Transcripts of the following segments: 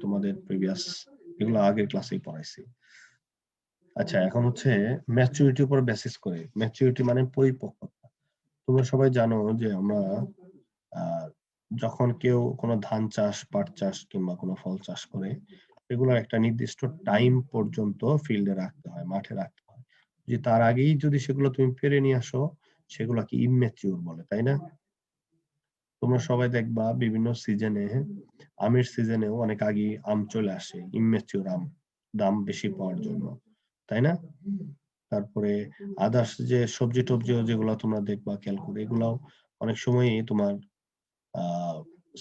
তোমাদের প্রিভিয়াস এগুলো আগের ক্লাসেই পড়াইছি। আচ্ছা, এখন হচ্ছে ম্যাচুরিটির উপর বেসিস করে। ম্যাচুরিটি মানে পরিপক্কতা। তোমরা সবাই জানো যে আমরা যখন কেউ কোনো ধান চাষ, পাট চাষ কিংবা কোনো ফল চাষ করে, এগুলোর একটা নির্দিষ্ট টাইম পর্যন্ত ফিল্ডে রাখতে হয়, মাঠে রাখতে হয়। যে তার আগেই যদি সেগুলো তুমি পেরে নিয়ে আসো, সেগুলোকে ইমম্যাচিউর বলে, তাই না? তোমরা সবাই দেখবা বিভিন্ন সিজনে, আমের সিজনেও অনেক আগে আম চলে আসে, ইমম্যাচিউর আম, দাম বেশি পাওয়ার জন্য, তাই না? তারপরে আদার্স যে সবজি টবজিও যেগুলো তোমরা দেখবা খেয়াল করে, এগুলাও অনেক সময়ই তোমার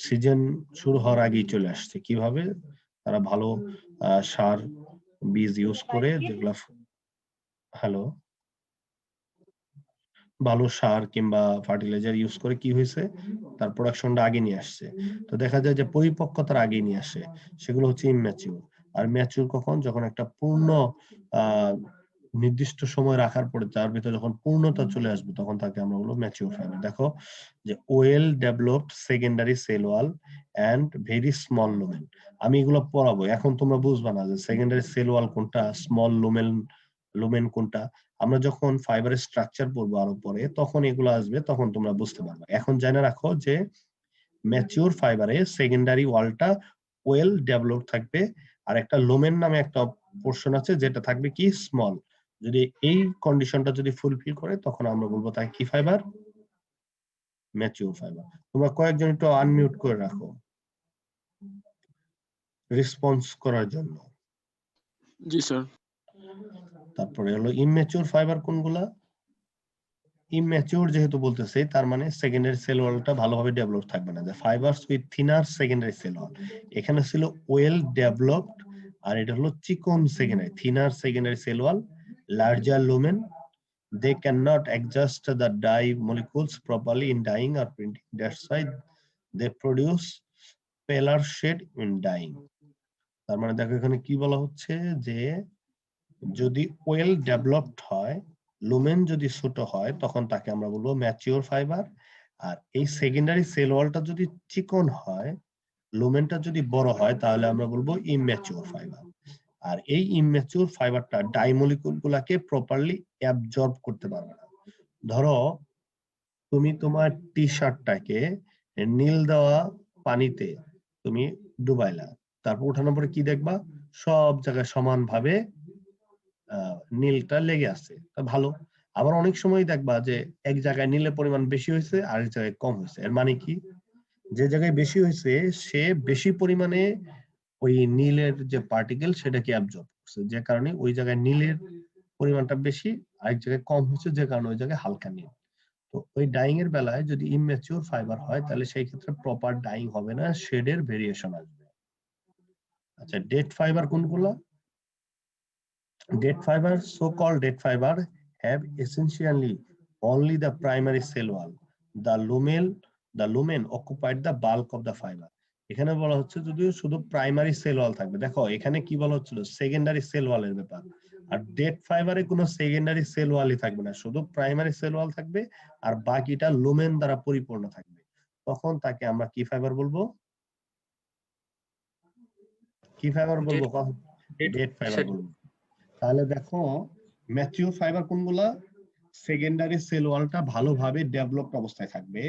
সিজন শুরু হওয়ার আগেই চলে আসছে। কিভাবে? তারা ভালো সার বীজ ইউজ করে, যেগুলা হ্যালো ভালো সার কিংবা ফার্টিলাইজার ইউজ করে কি হয়েছে, তার প্রোডাকশনটা আগে নিয়ে আসছে। তো দেখা যায় যে পরিপক্কতার আগে নিয়ে আসে, সেগুলো হচ্ছে ইম্যাচিউর। আর ম্যাচিউর কখন? যখন একটা পূর্ণ আহ নির্দিষ্ট সময় রাখার পরে তার ভিতরে যখন পূর্ণতা চলে আসবে, তখন তাকে আমরা বলবো ম্যাচিউর ফাইবার। দেখো যে well developed secondary cell wall and very small lumen. আমি এগুলো পড়াবো, এখন তোমরা বুঝবা না যে সেকেন্ডারি সেল ওয়াল কোনটা, স্মল লুমেন লুমেন কোনটা। আমরা যখন ফাইবারের স্ট্রাকচার পড়বো আরো পরে, তখন এগুলো আসবে, তখন তোমরা বুঝতে পারবে। এখন জেনে রাখো যে ম্যাচিউর ফাইবারে সেকেন্ডারি ওয়ালটা ওয়েল ডেভেলপ থাকবে, আর একটা লুমেন নামে একটা পোর্শন আছে যেটা থাকবে কি স্মল। যদি এই কন্ডিশনটা যদি ফুলফিল করে, তখন আমরা বলবো তাকে কি ফাইবার? Mature fibre. তোমরা কয়েকজন একটু আনমিউট করে রাখো রেসপন্স করার জন্য। জি স্যার। তারপরে হলো ইমম্যাচিউর ফাইবার কোনগুলা? ইমম্যাচিউর যেহেতু বলতেছে, তার মানে সেকেন্ডারি সেল ওয়ালটা ভালোভাবে ডেভেলপ থাকবে না। যে fibres with thinner secondary cell ওয়াল, এখানে ছিল ওয়েল ডেভেলপড, আর এটা হলো চিকন secondary, thinner secondary cell wall, larger lumen. They cannot adjust the dye molecules properly in dyeing or printing. That's why they produce paler shade in dyeing. তার মানে দেখো এখানে কি বলা হচ্ছে, যে যদি ওয়েল ডেভেলপড হয়, লুমেন যদি ছোট হয়, তখন তাকে আমরা বলবো ম্যাচিওর ফাইবার। আর এই সেকেন্ডারি সেল ওয়ালটা যদি চিকন হয়, লুমেনটা যদি বড় হয়, তাহলে আমরা বলবো ইমম্যাচিওর ফাইবার। আর এই ইমম্যাচিওর ফাইবারটা ডাইমলিকুল গুলাকে প্রপারলি অ্যাবজর্ব করতে পারবে না। ধরো তুমি তোমার টি শার্টটাকে নীল দেওয়া পানিতে তুমি ডুবাইলা, তারপর উঠানোর পরে কি দেখবা? সব জায়গায় সমানভাবে নীলটা লেগে আছে, তা ভালো। আবার অনেক সময় দেখবা যে এক জায়গায় নীলের পরিমাণ বেশি হয়েছে, আর এক জায়গায় কম হয়েছে। এর মানে কি? যে জায়গায় বেশি হয়েছে সে বেশি পরিমাণে ওই নীলের যে পার্টিকেল সেটাকে অ্যাবজর্ব করছে, যে কারণে ওই জায়গায় নীলের পরিমাণটা বেশি, আরেক জায়গায় কম হচ্ছে, যে কারণে ওই জায়গায় হালকা নীল। তো ওই ডাইং এর বেলায় যদি ইমম্যাচিউর ফাইবার হয়, তাহলে সেই ক্ষেত্রে প্রপার ডাইং হবে না, শেডের ভেরিয়েশন আসবে। আচ্ছা, ডেড ফাইবার কোনগুলো? Dead fiber, so-called dead fiber, have essentially only the primary cell wall. The lumen occupied the bulk of the fiber. এখানে বলা হচ্ছে যদিও শুধু প্রাইমারি সেল ওয়াল থাকবে। দেখো এখানে কি বলা হচ্ছিল, সেকেন্ডারি সেল ওয়ালের ব্যাপার। আর ডেড ফাইবারে কোনো সেকেন্ডারি সেল ওয়ালই থাকবে না, শুধু প্রাইমারি সেল ওয়াল থাকবে, আর বাকিটা লুমেন দ্বারা পরিপূর্ণ থাকবে। তখন তাকে আমরা কি ফাইবার বলবো? কি ফাইবার বলবো? ডেড ফাইবার বলবো। তাহলে দেখো ম্যাচিওর ফাইবার কোনগুলা? সেকেন্ডারি সেল ওয়ালটা ভালোভাবে ডেভেলপড অবস্থায় থাকবে,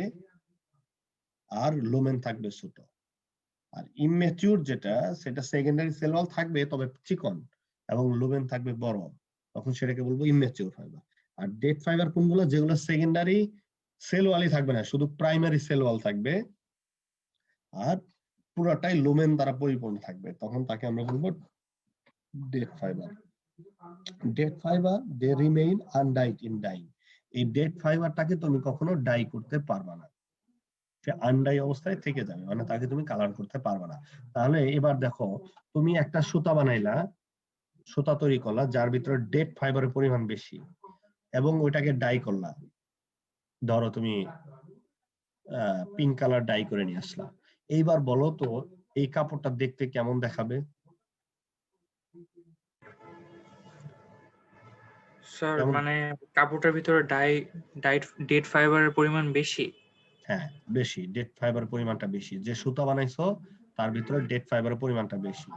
আর লুমেন থাকবে ছোট। আর ইমম্যাচিওর যেটা, সেটা সেকেন্ডারি সেল ওয়াল থাকবে তবে চিকন, এবং লুমেন থাকবে বড়, তখন সেটাকে বলবো ইমম্যাচিওর ফাইবার। আর ডেড ফাইবার কোনগুলো? যেগুলো সেকেন্ডারি সেল ওয়ালই থাকবে না, শুধু প্রাইমারি সেল ওয়াল থাকবে, আর পুরোটাই লুমেন দ্বারা পরিপূর্ণ থাকবে, তখন তাকে আমরা বলবো dead fibre. Dead fibre they remain undyed in dyeing. এই ডেড ফাইবারটাকে তুমি কখনো ডাই করতে পারবা না, সে আনডাই অবস্থায় থেকে যাবে, মানে তাকে তুমি কালার করতে পারবা না। তাহলে এবার দেখো, তুমি একটা সুতা বানাইলা, সুতা তৈরি করলা যার ভিতরে ডেড ফাইবারের পরিমাণ বেশি, এবং ওইটাকে ডাই করলা। ধরো তুমি পিঙ্ক কালার ডাই করে নিয়ে আসলা। এইবার বলো তো এই কাপড়টা দেখতে কেমন দেখাবে? স্যার মানে কাপড়টার ভিতরে ডেড ফাইবারের পরিমাণ বেশি। হ্যাঁ বেশি, ডেড ফাইবার পরিমাণটা বেশি। যে সুতা বানাইছো তার ভিতরে ডেড ফাইবারের পরিমাণটা বেশি।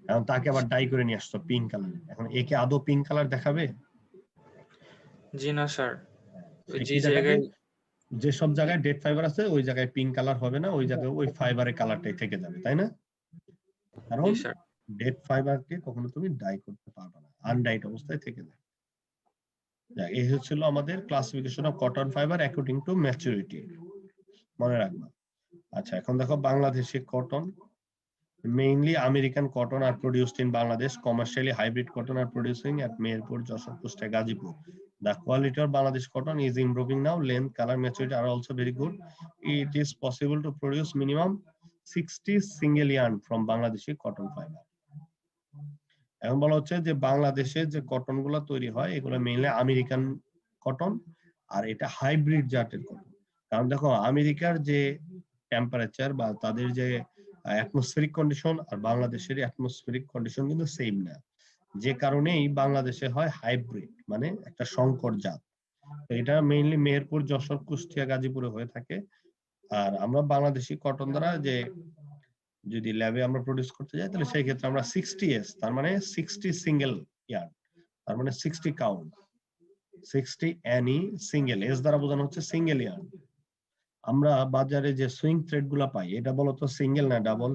এখন তাকে আবার ডাই করে নিয়ে আসছো পিঙ্ক কালার, এখন একে আদৌ পিঙ্ক কালার দেখাবে? জি না স্যার, সে যে কি দেখাবে? জায়গায় যে সব জায়গায় ডেড ফাইবার আছে ওই জায়গায় পিঙ্ক কালার হবে না, ওই জায়গায় ওই ফাইবারের কালারটাই থেকে যাবে, তাই না? কারণ জি স্যার। ডেড ফাইবারকে কখনো তুমি ডাই করতে পারবে না, আনডাইড অবস্থায় থেকে যাবে। এই হচ্ছিল আমাদের classification of cotton fibre according to maturity, মনে রাখবা। আচ্ছা, এখন দেখো Bangladeshi cotton, mainly American cotton are produced in Bangladesh. Commercially, hybrid cotton are producing at Meherpur, Jashore, Kusta, Gazipur. The quality of Bangladesh cotton is improving now. Length, color, maturity are also very good. It is possible to produce minimum 60 single yarn from Bangladeshi cotton fiber. এখন বলা হচ্ছে যে বাংলাদেশে যে cotton গুলা তৈরি হয় এগুলো মেইনলি আমেরিকান কটন, আর এটা হাইব্রিড জাতের কটন। কারণ দেখো আমেরিকার যে টেম্পারেচার বা তাদের যে অ্যাটমসফেরিক কন্ডিশন আর বাংলাদেশের অ্যাটমসফেরিক কন্ডিশন কিন্তু সেম না, যে কারণেই বাংলাদেশে হয় হাইব্রিড, মানে একটা সংকর জাত। তো এটা মেইনলি মেহেরপুর, যশোর, কুষ্টিয়া, গাজীপুরে হয়ে থাকে। আর আমরা বাংলাদেশি কটন দ্বারা যে যদি ল্যাবে আমরা প্রডিউস করতে যাই তাহলে সেই ক্ষেত্রে আমরা 60s, তার মানে 60 সিঙ্গেল ইয়ার্ন, তার মানে 60 কাউন্ট, 60 এনি সিঙ্গেল, এস দ্বারা বোঝানো হচ্ছে সিঙ্গেল ইয়ার্ন। আমরা বাজারে যে সুইং থ্রেড গুলা পাই এটা বলতো সিঙ্গেল না ডাবল?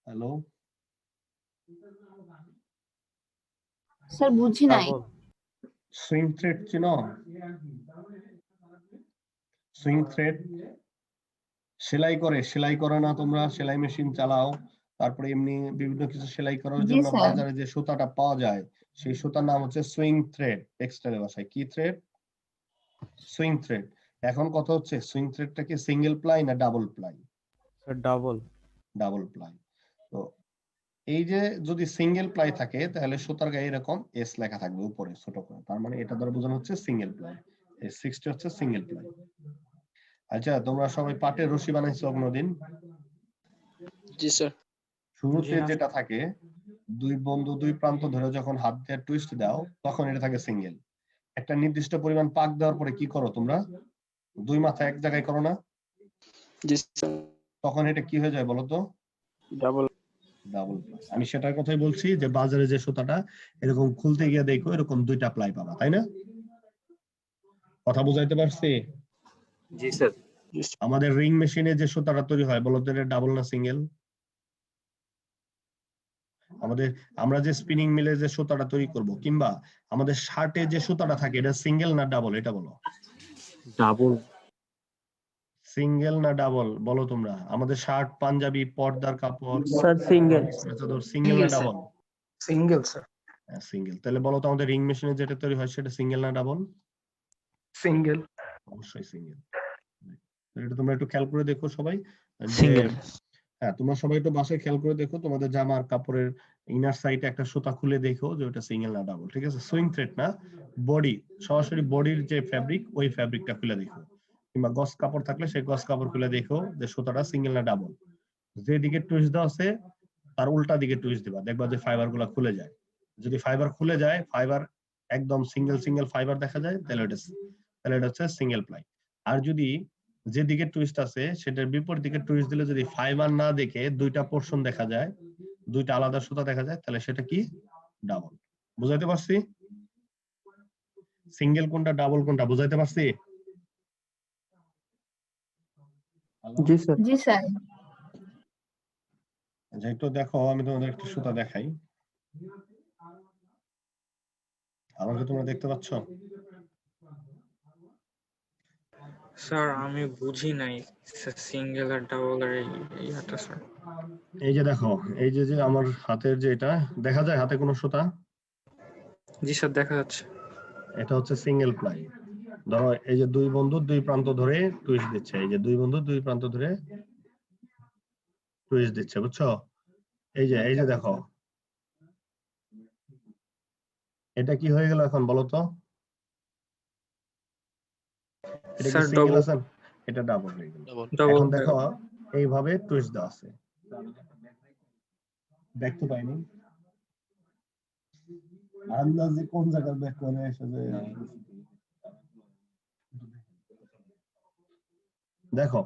হ্যালো স্যার বুঝি নাই। সুইং থ্রেড চিনো? সুইং থ্রেড সেলাই করে না তোমরা? সেলাই মেশিন চালাও, তারপরে এমনি বিভিন্ন কিছু সেলাই করার জি জন্য স্যার। বাজারে যে সুতাটা পাওয়া যায় সেই সুতার নাম হচ্ছে সুইং থ্রেড। টেক্সটাইলের ভাষায় কি থ্রেড? Swing thread. এখন কথা হচ্ছে সুইং থ্রেডটা কি সিঙ্গেল প্লাই না double ply? Double. Double ply. তো এই যে যদি সিঙ্গেল প্লাই থাকে তাহলে সুতার গায়ে এরকম এস লেখা থাকবে উপরে ছোট করে, তার মানে এটা দ্বারা বোঝানো হচ্ছে সিঙ্গেল প্লাই। এই 60 হচ্ছে সিঙ্গেল প্লাই। আচ্ছা, তোমরা সবাই পাটের রশি বানাইছো কোনদিন? জি স্যার। শুরুতে জি না। যেটা থাকে দুই বন্ধু দুই প্রান্ত ধরে যখন হাত দিয়ে টুইস্ট দাও তখন এটা থাকে সিঙ্গেল। একটা নির্দিষ্ট পরিমাণ পাক দেওয়ার পরে কি করো তোমরা? দুই মাথা এক জায়গায় করো না? জি স্যার। তখন এটা কি হয়ে যায় বলো তো? ডাবল। Double ply. আমি সেটার কথাই বলছি যে বাজারে যে সুতাটা এরকম খুলতে গিয়ে দেখো এরকম দুইটা প্লাই পাবা, তাই না? কথা বুঝাইতে পারছি? জি স্যার। আমাদের রিং মেশিনে যে সুতাটা তৈরি হয় বলো তো এটা ডাবল না সিঙ্গেল? আমরা যে স্পিনিং মিলে যে সুতাটা তৈরি করব কিংবা আমাদের শার্টে যে সুতাটা থাকে এটা সিঙ্গেল না ডাবল এটা বলো? ডাবল। সিঙ্গেল না ডাবল বলো তোমরা? আমাদের শার্ট, পাঞ্জাবি, পর্দার কাপড়, স্যার সিঙ্গেল। চাদর সিঙ্গেল না ডাবল? Single sir. সিঙ্গেল। তাহলে বলো তো আমাদের রিং মেশিনে যেটা তৈরি হয় সেটা সিঙ্গেল না ডাবল? সিঙ্গেল। অবশ্যই সিঙ্গেল। এটা তোমরা একটু খেয়াল করে দেখো সবাই যে সিঙ্গেল। হ্যাঁ, তোমরা সবাই একটু বাসায় খেয়াল করে দেখো তোমাদের জামার কাপড়ের ইনার সাইডে একটা সুতা খুলে দেখো যে ওটা সিঙ্গেল না ডাবল, ঠিক আছে? সুইং থ্রেড না, বডি, সরাসরি বডির যে ফ্যাব্রিক ওই ফ্যাব্রিকটা খুলে দেখো, কিংবা গস কাপড় থাকলে সেই গস কাপড় খুলে দেখো যে সুতাটা সিঙ্গেল না ডাবল। যেদিকে টুইস্ট দেওয়া আছে তার উল্টা দিকে টুইস্ট দিবা, দেখবা যে ফাইবার গুলা খুলে যায়। যদি ফাইবার খুলে যায়, ফাইবার একদম সিঙ্গেল ফাইবার দেখা যায় তাহলে এটা হচ্ছে সিঙ্গেল প্লাই। আর যদি যেদিকে টুইস্ট আছে সেটার বিপরীত দিকে টুইস্ট দিলে যদি ফাইবার না দেখে দুইটা পোরশন দেখা যায়, দুইটা আলাদা সুতা দেখা যায়, তাহলে সেটা কি? ডাবল। বুঝাইতে পারছি? সিঙ্গেল কোনটা ডাবল কোনটা বুঝাইতে পারছি? জি স্যার। জি স্যার। আচ্ছা, একটু দেখো আমি তোমাদের একটা সুতা দেখাই। আমাকে তোমরা দেখতে পাচ্ছ? স্যার আমি বুঝি নাই সিঙ্গেল আর ডাবল এর ইয়াটা স্যার। এই যে দেখো, এই যে আমার হাতের যে এটা দেখা যায়, হাতে কোনো সুতা? জি স্যার দেখা যাচ্ছে। এটা হচ্ছে সিঙ্গেল প্লাই। ধরো এই যে দুই বন্ধু দুই প্রান্ত ধরে টুইস্ট দিচ্ছে, এই যে দুই বন্ধু দুই প্রান্ত ধরে টুইস্ট দিচ্ছে, বুঝছো? এই যে দেখো এটা কি হয়ে গেল এখন বলো তো? এটা কি স্যার সিঙ্গেল ডাবল। আছে? এটা ডাবল হয়ে গেল। ডাবল। এখন দেখো এইভাবে টুইস্ট দেওয়া আছে, দেখতে পাইনি আন্দাজে কোন জায়গার ব্যাক করে এসে যে দেখো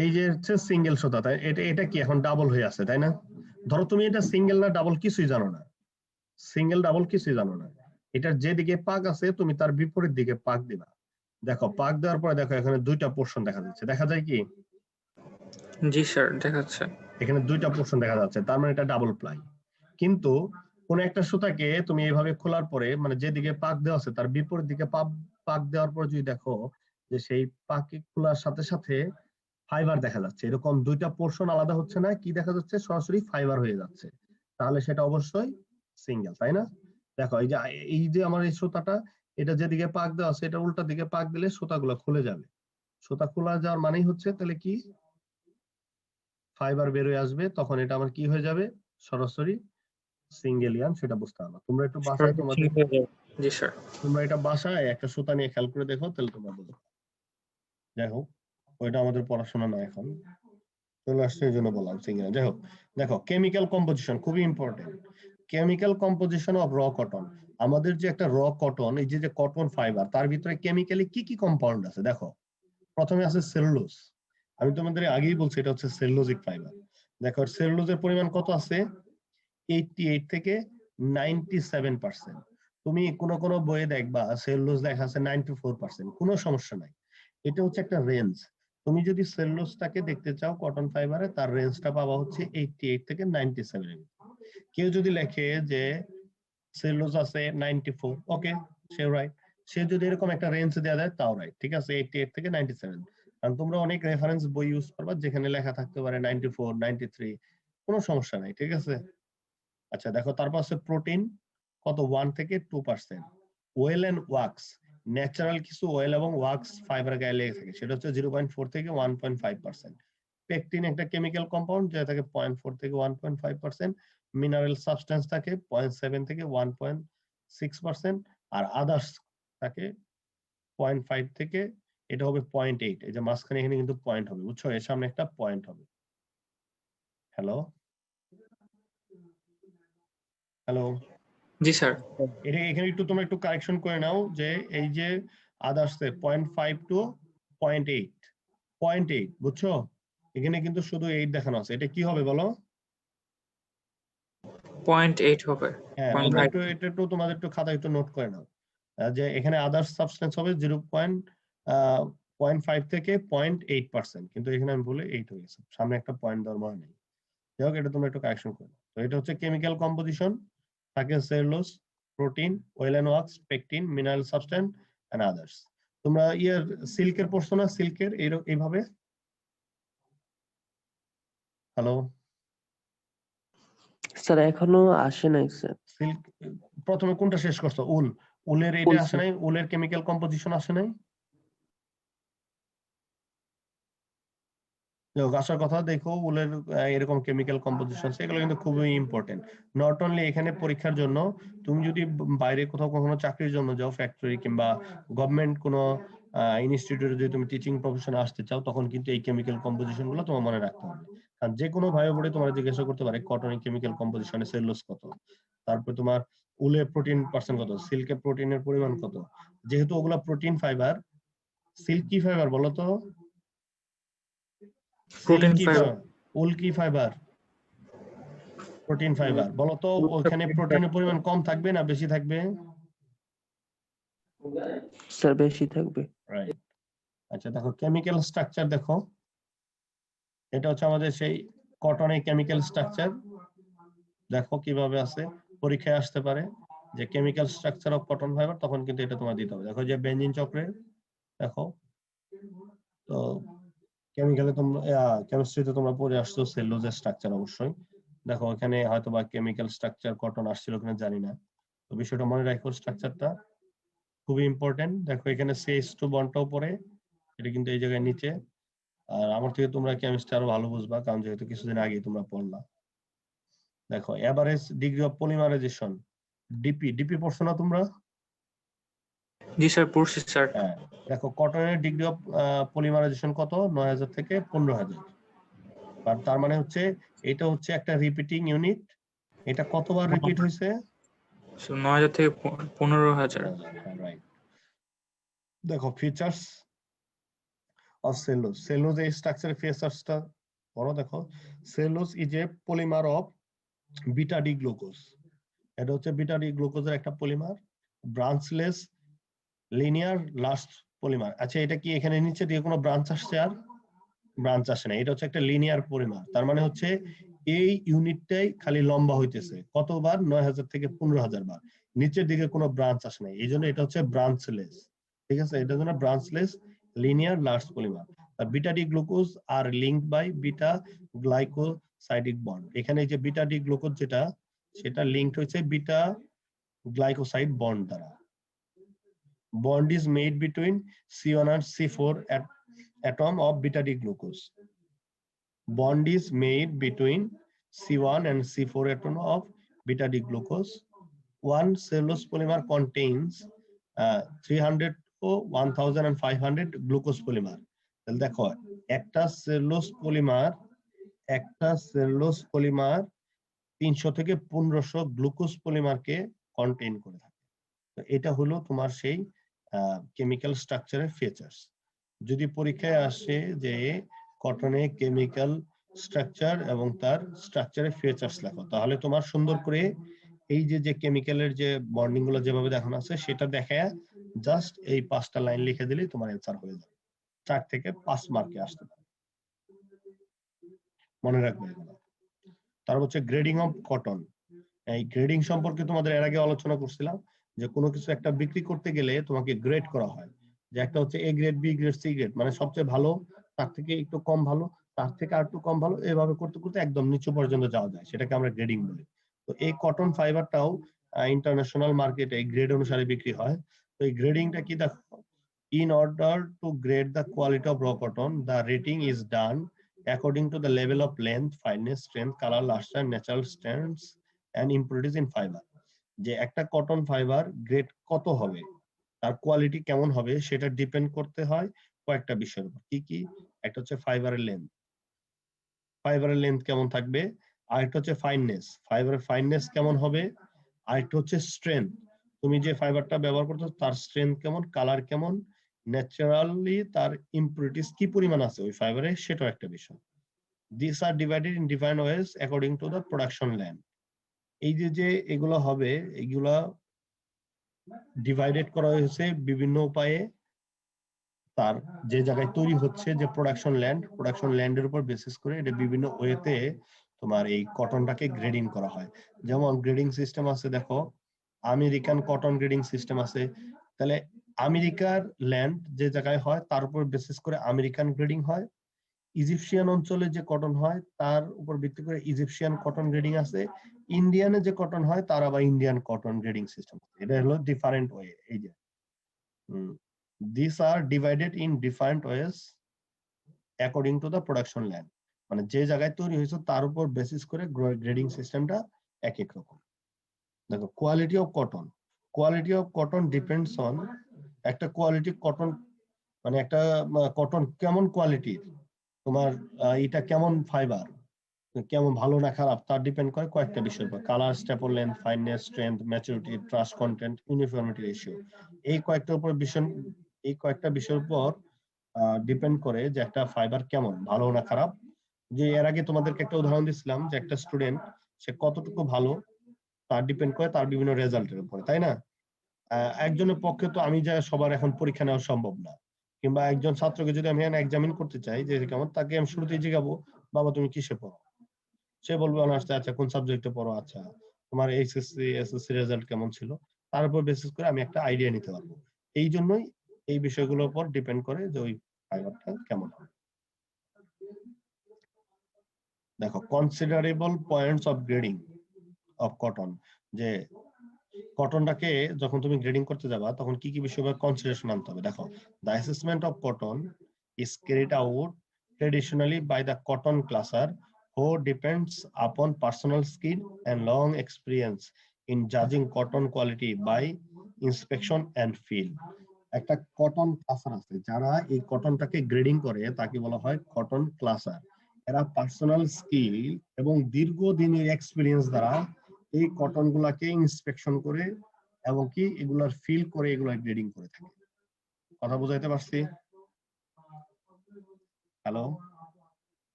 এই যে হচ্ছে সিঙ্গেল সুতা, তাই এটা কি এখন ডাবল হয়ে আছে, তাই না? ধরো তুমি এটা সিঙ্গেল না ডাবল কিছুই জানো না, সিঙ্গেল ডাবল কিছুই জানো না, এটার যেদিকে পাক আছে তুমি তার বিপরীত দিকে পাক দিবা। দেখো পাক দেওয়ার পরে দেখো এখানে দুইটা পোর্শন দেখা যাচ্ছে, দেখা যায় কি? জি স্যার দেখাচ্ছে। এখানে দুইটা পোর্শন দেখা যাচ্ছে, তার মানে এটা ডাবল প্লাই। কিন্তু কোন একটা সুতাকে তুমি এইভাবে খোলার পরে মানে যেদিকে পাক দেওয়া আছে তার বিপরীত দিকে পাক দেওয়ার পর যদি দেখো যে সেই পাকে খোলার সাথে সাথে ফাইবার দেখা যাচ্ছে, এরকম দুইটা পোর্শন আলাদা হচ্ছে না, কি দেখা যাচ্ছে? সরাসরি ফাইবার হয়ে যাচ্ছে, তাহলে সেটা অবশ্যই সিঙ্গেল, তাই না? দেখো এই যে আমার এই সুতাটা, এটা যেদিকে পাক দেওয়া আছে এটা উল্টা দিকে পাক দিলে সুতাগুলো খুলে যাবে, সুতা খোলা যাওয়ার মানেই হচ্ছে তাহলে কি ফাইবার বের হয়ে আসবে, তখন এটা আমার কি হয়ে যাবে? সরাসরি সিঙ্গেলিয়ান, সেটা বুঝতে হবে। তোমরা একটু বাসায় তোমাদের জি স্যার। তোমরা এটা বাসায় একটা সুতা নিয়ে খেয়াল করে দেখো, তাহলে তোমরা বুঝবে। যাই হোক, ওইটা আমাদের পড়াশোনা না, এখন চলে আসছে এই জন্য বললাম সিঙ্গেল। যাই হোক, দেখো কেমিক্যাল কম্পোজিশন খুবই ইম্পর্টেন্ট। কেমিক্যাল কম্পোজিশন অফ র কটন, আমাদের যে একটা র কটন, এই যে কটন ফাইবার, তার ভিতরে কেমিক্যালি কি কি কম্পাউন্ড আছে দেখো। প্রথমে আছে সেলুলোজ, আমি তোমাদের আগেই বলছি এটা হচ্ছে সেলুলোজিক ফাইবার। দেখো সেলুলোজের পরিমাণ কত আছে? 88 থেকে 97%। তুমি কোন কোন বইয়ে দেখবা সেলুলোজ লেখা আছে 94%, কোনো সমস্যা নাই, এটা হচ্ছে একটা রেঞ্জ। তুমি যদি সেলুলোজটাকে দেখতে চাও কটন ফাইবারে, তার রেঞ্জটা পাবা হচ্ছে 88 থেকে 97। কেউ যদি লেখে যে সেলুলোজ আছে 94, ওকে, সে রাইট। সে যদি এরকম একটা রেঞ্জ দেওয়া দেয় তাও রাইট, ঠিক আছে, 88 থেকে 97। কারণ তোমরা অনেক রেফারেন্স বই ইউজ করবা যেখানে লেখা থাকতে পারে 94, 93, কোনো সমস্যা নাই, ঠিক আছে। আচ্ছা দেখো, তারপর আছে প্রোটিন, কত? 1 থেকে 2%। ওয়েল এন্ড ওয়াক্স, ন্যাচারাল কিছু ওয়েল এবং ওয়াক্স ফাইবার গায়ে লেগে থাকে, সেটা হচ্ছে 0.4 থেকে 1.5%। পেকটিন একটা কেমিক্যাল কম্পাউন্ড, যেটা থাকে 0.4 থেকে 1.5%। মিনারেল সাবস্টেন্স থাকে 0.7 থেকে 1.6%। আর আদার্স থাকে 0.5 থেকে, এটা হবে 0.8। এই যে মাঝখানে এখানে কিন্তু পয়েন্ট হবে, বুঝছো, এর সামনে একটা পয়েন্ট হবে। হ্যালো হ্যালো জি স্যার। এটা এখানে একটু তোমরা একটু কারেকশন করে নাও, যে এই যে আদার্স 0.5 টু 0.8, 0.8, বুঝছো, এখানে কিন্তু শুধু 8 দেখানো আছে, এটা কি হবে বলো? 0.8 হবে। হ্যাঁ, তোমরা একটু এটা একটু তোমাদের একটু খাতায় একটু নোট করে নাও, যে এখানে আদার্স সাবস্টেন্স হবে 0.5 থেকে 0.8%, কিন্তু এখানে আমি বলে 8 হয়ে গেছে, সামনে একটা পয়েন্ট দেওয়ার মানে নেই। যাই হোক, এটা তোমরা একটু কারেকশন করে নাও। তো এটা হচ্ছে কেমিক্যাল কম্পোজিশন, থাকে cellulose, protein, oil and wax, pectin, mineral substance and others. তোমরা সিল্কের পড়ছো না? সিল্কের এইভাবে, হ্যালো স্যার এখনো আসে নাই স্যার। সিল্ক প্রথমে কোনটা শেষ করছো? উলের এটা উল, আসে স্যার। নাই? উলের কেমিক্যাল কম্পোজিশন আসে নাই? আসার কথা, দেখো উলের এরকম কেমিক্যাল কম্পোজিশন, সেগুলো কিন্তু খুবই ইম্পর্টেন্ট। নট অনলি এখানে পরীক্ষার জন্য, তুমি যদি বাইরে কোথাও কখনো চাকরির জন্য যাও, ফ্যাক্টরি কিংবা গভর্নমেন্ট কোনো ইনস্টিটিউটে যদি তুমি টিচিং প্রফেশনে আসতে চাও, তখন কিন্তু এই কেমিক্যাল কম্পোজিশন গুলো তোমার মনে রাখতে হবে। কারণ যে কোনো ভাই বোর্ডে তোমার জিজ্ঞাসা করতে পারে কটনের কেমিক্যাল কম্পোজিশনে সেলুলোজ কত, তারপর তোমার উলে প্রোটিন পার্সেন্ট কত, সিল্কে প্রোটিনের পরিমাণ কত। যেহেতু ওগুলা প্রোটিন ফাইবার, সিল্ক কি ফাইবার বলো তো? Protein fibre. উল কি ফাইবার? Protein fibre. বলতো ওখানে প্রোটিনের পরিমাণ কম থাকবে না বেশি থাকবে? স্যার বেশি থাকবে। রাইট। আচ্ছা দেখো কেমিক্যাল স্ট্রাকচার, দেখো এটা হচ্ছে আমাদের সেই কটনের কেমিক্যাল স্ট্রাকচার, দেখো কিভাবে আছে, পরীক্ষায় আসতে পারে যে chemical structure of cotton fibre, তখন কিন্তু এটা তোমার দিতে হবে। দেখো যে বেঞ্জিন চক্রে, দেখো তো কেমিক্যালে তোমরা কেমিস্ট্রিতে তোমরা পড়ে আসছো সেলুলোজের স্ট্রাকচার অবশ্যই। দেখো এখানে হয়তো বা কেমিক্যাল স্ট্রাকচার কটন আসছিল কিনা জানি না, তো বিষয়টা মনে রাখো, স্ট্রাকচারটা খুবই ইম্পর্টেন্ট। দেখো এখানে CH2 বন্ডটাও পড়ে, এটা কিন্তু এই জায়গায় নিচে। আর আমার থেকে তোমরা কেমিস্ট্রি আরো ভালো বুঝবা, কারণ যেহেতু কিছুদিন আগে তোমরা পড়লা। দেখো average degree of polymerisation, DP পড়ছো না তোমরা? জি স্যার পড়ছি স্যার। হ্যাঁ, দেখো কটনের ডিগ্রি অফ পলিমারাইজেশন কত? 9000 থেকে 15000। আর তার মানে হচ্ছে এটা হচ্ছে একটা রিপিটিং ইউনিট, এটা কতবার রিপিট হয়েছে? 9000 থেকে 15000। রাইট। দেখো ফিচার্স of cellulose. Cellulose এই স্ট্রাকচার ফিচারসটা বড় দেখো, cellulose is a polymer of beta D glucose. এটা হচ্ছে বিটা ডি গ্লুকোজের একটা পলিমার, ব্রাঞ্চলেস লিনিয়ার লাস্ট পলিমার। আচ্ছা এটা কি এখানে নিচে দিয়ে কোনো ব্রাঞ্চ আসছে? আর ব্রাঞ্চ আসে না, এটা হচ্ছে একটা লিনিয়ার পলিমার। তার মানে হচ্ছে এই ইউনিটটাই খালি লম্বা হইতেছে কতবার? 9000 থেকে 15000 বার। নিচের দিকে কোনো ব্রাঞ্চ আসে না, এই জন্য এটা হচ্ছে ব্রাঞ্চলেস। ঠিক আছে, এটার জন্য branchless linear large polymer. Beta D glucose are linked by beta glycosidic bond. এখানে যে বিটা ডি গ্লুকোজ যেটা, সেটা লিঙ্কড হয়েছে বিটা গ্লাইকোসাইড বন্ড দ্বারা। Bond is made between C1 and C4 atom of beta D glucose. Bond is made between C1 and C4 atom of beta D glucose. One cellulose polymer contains 300 to 1500 glucose polymer. তাহলে দেখো একটা cellulose polymer 300 থেকে 1500 glucose পলিমারকে contain করে থাকে। তো এটা হলো তোমার সেই কেমিক্যাল স্ট্রাকচারের ফিচার্স। যদি পরীক্ষায় আসে যে কটনে কেমিক্যাল স্ট্রাকচার এবং তার স্ট্রাকচারের ফিচার্স লেখো, তাহলে তোমার সুন্দর করে এই যে কেমিক্যালের যে বন্ডিং গুলো যেভাবে দেখানো আছে সেটা দেখায় জাস্ট এই 5টা লাইন লিখে দিলেই তোমার অ্যান্সার হয়ে যাবে। 4 থেকে 5 মার্কে আসতে পারে, মনে রাখবে এগুলো। তারপর হচ্ছে গ্রেডিং অফ কটন। এই গ্রেডিং সম্পর্কে তোমাদের এর আগে আলোচনা করছিলাম যে কোনো কিছু একটা বিক্রি করতে গেলে তোমাকে গ্রেড করা হয়, যে একটা হচ্ছে A grade, B grade, C grade, মানে সবচেয়ে ভালো, তার থেকে একটু কম ভালো, তার থেকে আর একটু কম ভালো, এভাবে করতে করতে একদম নিচু পর্যন্ত যাওয়া যায়, সেটাকে আমরা গ্রেডিং বলি। তো এই কটন ফাইবারটাও ইন্টারন্যাশনাল মার্কেটে গ্রেড অনুসারে বিক্রি হয়। তো এই গ্রেডিংটা কি দেখো, in order to grade the quality of raw cotton, the rating is done according to the level of length, fineness, strength, color, luster, natural strengths and impurities in fiber. যে একটা কটন ফাইবার গ্রেড কত হবে, তার quality কেমন হবে, সেটা depend করতে হয় কয়েকটা বিষয়ের উপর। কি কি? একটা হচ্ছে ফাইবারের লেন্থ কেমন থাকবে, আরেকটা হচ্ছে ফাইবারের ফাইননেস কেমন হবে, আরেকটা হচ্ছে স্ট্রেংথ, তুমি যে ফাইবারটা ব্যবহার করছো তার স্ট্রেংথ কেমন, কালার কেমন, ন্যাচারালি তার ইম্পুরিটিস কি পরিমাণ আছে ওই ফাইবারে, সেটাও একটা বিষয়। These are divided in different ways according to the production land. এই যে এগুলো হবে, এগুলা ডিভাইডেড করা হয়েছে বিভিন্ন উপায়ে। তার যে জায়গায় তৈরি হচ্ছে যে প্রোডাকশন ল্যান্ডের উপর বেসিস করে এটা বিভিন্ন ওয়েতে তোমার এই কটনটাকে গ্রেডিং করা হয়। যেমন গ্রেডিং সিস্টেম আছে, দেখো আমেরিকান কটন গ্রেডিং সিস্টেম আছে। তাহলে আমেরিকার ল্যান্ড যে জায়গায় হয় তার উপর বেসিস করে আমেরিকান গ্রেডিং হয়। ইজিপশিয়ান অঞ্চলে যে কটন হয় তার উপর ভিত্তি করে ইজিপশিয়ান কটন গ্রেডিং আছে। ইন্ডিয়ানে যে কটন হয় তার আবার ইন্ডিয়ান কটন গ্রেডিং সিস্টেম। এটা হলো ডিফারেন্ট ওয়ে। এই যে these are divided in different ways according to the production land, মানে যে জায়গায় তৈরি হয়েছে তার উপর বেসিস করে গ্রেডিং সিস্টেমটা এক এক রকম। দেখো quality of cotton depends on, একটা কোয়ালিটি কটন মানে একটা কটন কেমন কোয়ালিটির, তোমার এটা কেমন ফাইবার, কেমন ভালো না খারাপ, তার ডিপেন্ড করে কয়েকটা বিষয়ের উপর। Colour, staple length, fineness, strength, maturity, trust content, uniformity ratio. এই কয়েকটা বিষয়ের উপর ডিপেন্ড করে যে একটা ফাইবার কেমন, ভালো না খারাপ। যে এর আগে তোমাদেরকে একটা উদাহরণ দিচ্ছিলাম যে একটা স্টুডেন্ট সে কতটুকু ভালো তার ডিপেন্ড করে তার বিভিন্ন রেজাল্টের উপরে, তাই না? একজনের পক্ষে তো আমি যা সবার এখন পরীক্ষা নেওয়া সম্ভব না, কিংবা একজন ছাত্রকে যদি আমি এক্সামিন করতে চাই যে কেমন, তাকে আমি শুরুতেই জিজ্ঞাবো বাবা তুমি কিসে পড়ো, সে বলবে অনার্সে। আচ্ছা কোন সাবজেক্টে পড়ো, আচ্ছা তোমার এসএসসি রেজাল্ট কেমন ছিল, তার উপর বেসিস করে আমি একটা আইডিয়া নিতে পারবো। এই জন্যই এই বিষয়গুলোর উপর ডিপেন্ড করে যে ওই ফাইবারটা কেমন হবে। দেখো considerable points of grading of cotton, যে কটনটাকে যখন তুমি গ্রেডিং করতে যাবা তখন কি কি বিষয় কনসিডারেশন আনতে হবে। দেখো the assessment of cotton is carried out traditionally by the cotton classer who depends upon personal skill and long experience in judging cotton quality by inspection and feel. একটা কটন ক্লাসার আছে যারা এই কটনটাকে গ্রেডিং করে, তাকে বলা হয় কটন ক্লাসার। এরা personal skill এবং দীর্ঘদিনের এক্সপিরিয়েন্স দ্বারা এই কটন গুলাকে ইন্সপেকশন করে এবং কি এগুলার ফিল করে এগুলার গ্রেডিং করে থাকে। কথা বুঝাইতে পারছি? হ্যালো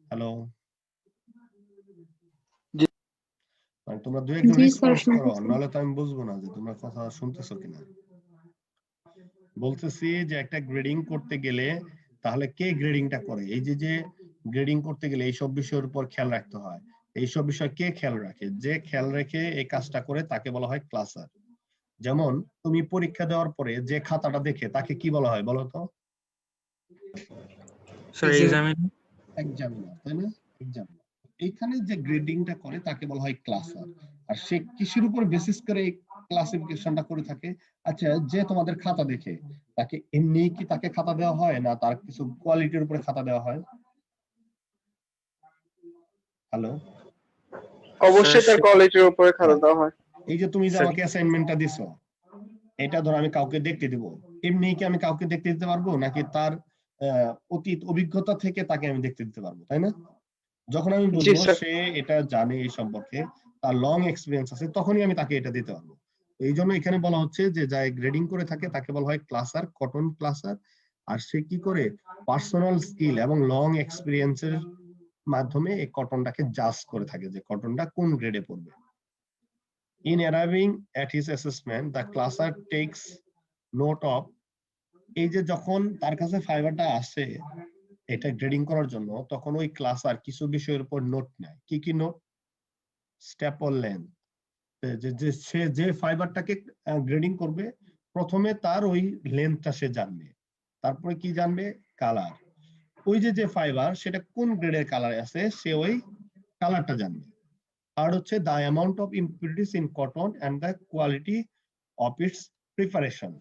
হ্যালো, জি। মানে তোমরা দুই একজন জি স্যার, রেসপন্স করো, শুনতেছি। নাহলে তো আমি বুঝবো না যে তোমরা কথা শুনতেছো কিনা। বলতেছি যে একটা গ্রেডিং করতে গেলে তাহলে কে গ্রেডিংটা করে? এই যে যে গ্রেডিং করতে গেলে এইসব বিষয়ের উপর খেয়াল রাখতে হয়। এইসব বিষয় কে খেয়াল রাখে? যে খেয়াল রেখে এই কাজটা করে তাকে বলা হয় ক্লাসার। যেমন তুমি পরীক্ষা দেওয়ার পরে যে খাতাটা দেখে তাকে কি বলা হয় বলো তো? স্যার Exam- এক্সামিন এক্সামিনার, তাই না? এক্সামিনার। এইখানে যে গ্রেডিংটা করে তাকে বলা হয় ক্লাসার। আর সে কিসের উপর বেসিস করে এই ক্লাসিফিকেশনটা করে থাকে? আচ্ছা, যে তোমাদের খাতা দেখে তাকে এমনি কি তাকে খাতা দেওয়া হয়, না তার কিছু কোয়ালিটির উপরে খাতা দেওয়া হয়? হ্যালো, অবশ্যই তার সে- কোয়ালিটির উপরে খাতা দেওয়া হয়। এই যে তুমি যে স্যার আমাকে অ্যাসাইনমেন্টটা দিছো, এটা ধরো আমি কাউকে দেখতে দিব, এমনি কি আমি কাউকে দেখতে দিতে পারবো, নাকি তার অতীত অভিজ্ঞতা থেকে তাকে আমি দেখতে দিতে পারবো, তাই না? যখন আমি জি বুঝবো স্যার। সে এটা জানে এই সম্পর্কে, তার লং এক্সপিরিয়েন্স আছে, তখনই আমি তাকে এটা দিতে পারবো। এই জন্য এখানে বলা হচ্ছে যে যাই গ্রেডিং করে থাকে তাকে বলা হয় ক্লাসার, কটন ক্লাসার। আর সে কি করে? পার্সোনাল স্কিল এবং লং এক্সপিরিয়েন্সের মাধ্যমে এই কটনটাকে জাজ করে থাকে যে কটনটা কোন গ্রেডে পড়বে। In arriving at his assessment, the classer takes note of, এই যে যখন তার কাছে ফাইবারটা আসে এটা গ্রেডিং করার জন্য, তখন ওই ক্লাসার কিছু বিষয়ের উপর নোট নেয়। কি কি নোট? স্ট্যাপল লেন্থ, সে যে ফাইবারটাকে গ্রেডিং করবে, প্রথমে তার ওই লেন্থটা সে জানবে। তারপরে কি জানবে? কালার। ওই যে যে ফাইবার সেটা কোন গ্রেডের কালার আছে সে ওই কালারটা জানবে। আর হচ্ছে the amount of impurities in cotton and the quality of its preparation.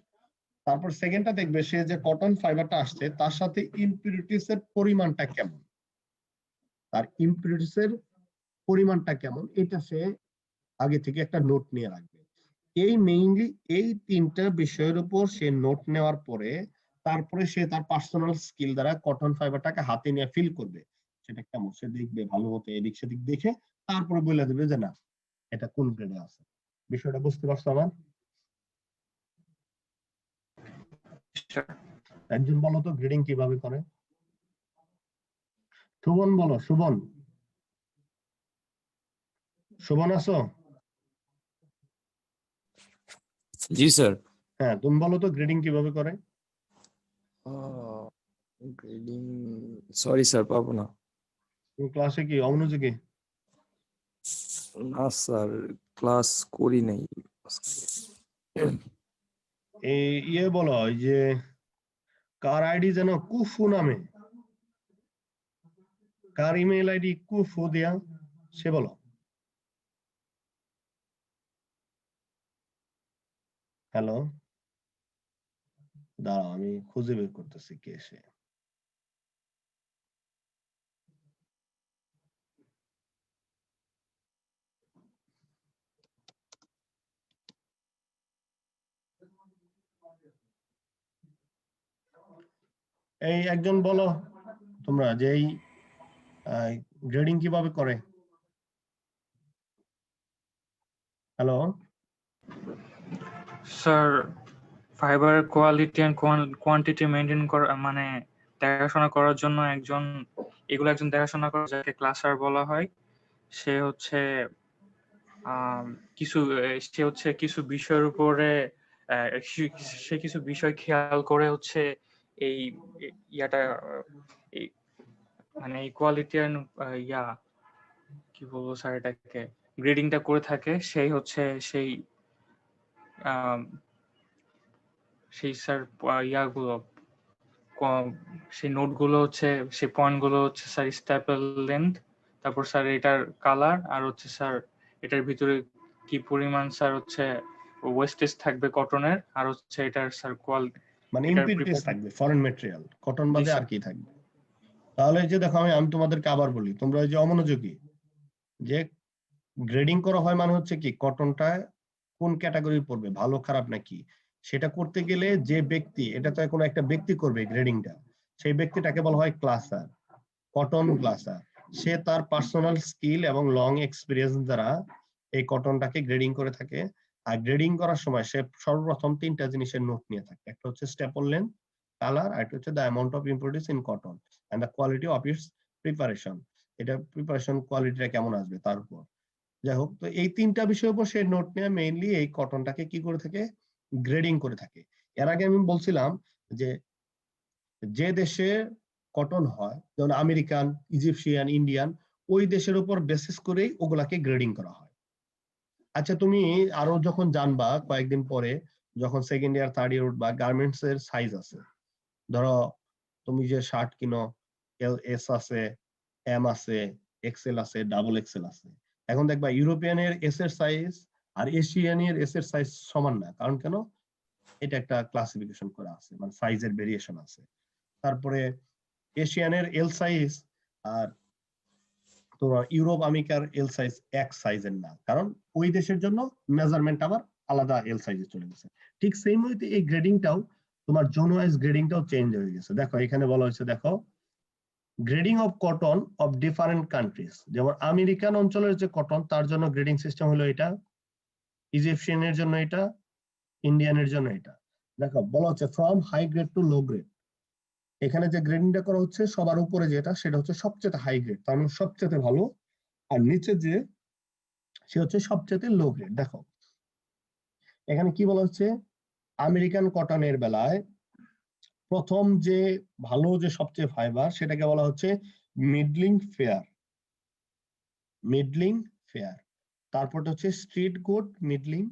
তারপর সেকেন্ডটা দেখবে সে যে কটন ফাইবারটা আসছে তার সাথে ইম্পিউরিটিস এর পরিমাণটা কেমন, তার ইম্পিউরিটিস এর পরিমাণটা কেমন, এটা সে আগে থেকে একটা নোট নিয়ে রাখবে। এই মেইনলি এই তিনটা বিষয়ের উপর সে নোট নেওয়ার পরে তারপরে সে তার পার্সোনাল স্কিল দ্বারা কটন ফাইবারটাকে হাতে নিয়ে ফিল করবে, সেটা কেমন সে দেখবে, ভালো মতো এদিক সেদিক দেখে তারপরে বলে দেবে যে না এটা কোন গ্রেডে আছে। বিষয়টা বুঝতে পারছো আমার? স্যার একজন বলো তো গ্রেডিং কিভাবে করে? সুবন বলো, সুবন, সুবন আছো? জি স্যার। হ্যাঁ, তুমি বলো তো গ্রেডিং কিভাবে করে? গ্রেডিং, সরি স্যার, পাবো না। তুমি ক্লাসে কি অমনোযোগী? না স্যার, ক্লাস করি নাই। এই ইয়ে বলো, ওই যে কার আইডি যেন কুফু নামে, কার ইমেল আইডি কুফু দেয়া, সে বলো। হ্যালো, দাঁড়াও আমি খুঁজে বের করতেছি কে সে। এই একজন বলো তোমরা যে এই গ্রেডিং কিভাবে করে? হ্যালো, স্যার ফাইবারের কোয়ালিটি এন্ড কোয়ান্টিটি মেনটেন করা মানে দেখাশোনা করার জন্য এগুলো একজন দেখাশোনা করে যাকে ক্লাসার বলা হয়। সে হচ্ছে আম, কিছু সে হচ্ছে কিছু বিষয়ের উপরে সে কিছু বিষয় খেয়াল করে হচ্ছে এই ইয়াটা এই মানে এই কোয়ালিটি এন্ড ইয়া কি বলবো স্যার এটাকে গ্রেডিংটা করে থাকে। সেই হচ্ছে সেই আম, সেই স্যার ইয়াগুলো সেই নোটগুলো হচ্ছে সেই পয়েন্টগুলো হচ্ছে স্যার স্ট্যাপল লেন্থ, তারপর স্যার এটার কালার, আর হচ্ছে স্যার এটার ভিতরে কি পরিমাণ স্যার হচ্ছে ওয়েস্টেজ থাকবে কটনের, আর হচ্ছে এটার স্যার মানে এটার ইম্পিউরিটিস থাকবে, ফরেন ম্যাটেরিয়াল, কটন জি বাদে আর স্যার। কি থাকবে? তাহলে এই যে দেখো আমি আমি তোমাদেরকে আবার বলি, তোমরা এই যে অমনোযোগী, যে গ্রেডিং করা হয় মানে হচ্ছে কি কটনটা কোন ক্যাটাগরি পড়বে, ভালো খারাপ নাকি, সেটা করতে গেলে যে ব্যক্তি, এটা তো কোনো একটা ব্যক্তি করবে গ্রেডিংটা, সেই ব্যক্তিটাকে বলা হয় ক্লাসার, কটন ক্লাসার। সে তার পার্সোনাল স্কিল এবং লং এক্সপিরিয়েন্স দ্বারা এই কটনটাকে গ্রেডিং করে থাকে। আর গ্রেডিং করার সময় সে সর্বপ্রথম তিনটা জিনিসের নোট নিয়ে থাকে, একটা হচ্ছে স্ট্যাপল লেন্থ, কালার, আর হচ্ছে the amount of impurities in cotton and the quality of its preparation. এটা প্রিপারেশন কোয়ালিটিটা কেমন আসবে তার উপর। যাই হোক, তো এই তিনটা বিষয়ের উপর সে নোট নিয়ে মেইনলি এই কটনটাকে কি করে থাকে, গ্রেডিং করে থাকে। এর আগে আমি বলছিলাম যে যে দেশে কটন হয়, যেমন আমেরিকান, ইজিপশিয়ান, ইন্ডিয়ান, ওই দেশের উপর বেসিস করেই ওগুলাকে গ্রেডিং করা হয়। আচ্ছা, তুমি আরো যখন জানবা কয়েকদিন পরে, যখন সেকেন্ড ইয়ার থার্ড ইয়ার উঠবা, গার্মেন্টস এর সাইজ আছে। ধরো তুমি যে শার্ট কিনো, এস আছে, এম আছে, এক্সেল আছে, ডাবল এক্সেল আছে। এখন দেখবা ইউরোপিয়ানের এস এর সাইজ আর এশিয়ানের এস এর সাইজ সমান না। কারণ কেন? এটা একটা ক্লাসিফিকেশন করা আছে, মানে সাইজের ভেরিয়েশন আছে। তারপরে এশিয়ানের এল সাইজ আর তোমার ইউরোপ আমেরিকার এল সাইজ এক সাইজের না, কারণ ওই দেশের জন্য মেজারমেন্ট আবার আলাদা এল সাইজে চলে গেছে। ঠিক সেম ওয়েতে এই গ্রেডিংটাও, তোমার জোন ওয়াইজ গ্রেডিংটাও চেঞ্জ হয়ে গেছে। দেখো এখানে বলা হয়েছে, দেখো grading of cotton of different countries. যেমন আমেরিকান অঞ্চলের যে কটন, তার জন্য গ্রেডিং সিস্টেম হলো এটা, ইজিপশিয়ানের জন্য এটা, ইন্ডিয়ানের জন্য এটা। দেখো বলা হচ্ছে from high grade to low grade. এখানে যে গ্রেডিংটা করা হচ্ছে, সবার উপরে যেটা, সেটা হচ্ছে সবচেয়ে হাই গ্রেড, তার মানে সবচেয়ে ভালো। আর নিচে যে, সে হচ্ছে সবচেয়ে লো গ্রেড। দেখো এখানে কি বলা হচ্ছে, আমেরিকান কটনের বেলায় প্রথম যে ভালো, যে সবচেয়ে ফাইবার, সেটাকে বলা হচ্ছে মিডলিং ফেয়ার, মিডলিং ফেয়ার। তারপর হচ্ছে strict good middling,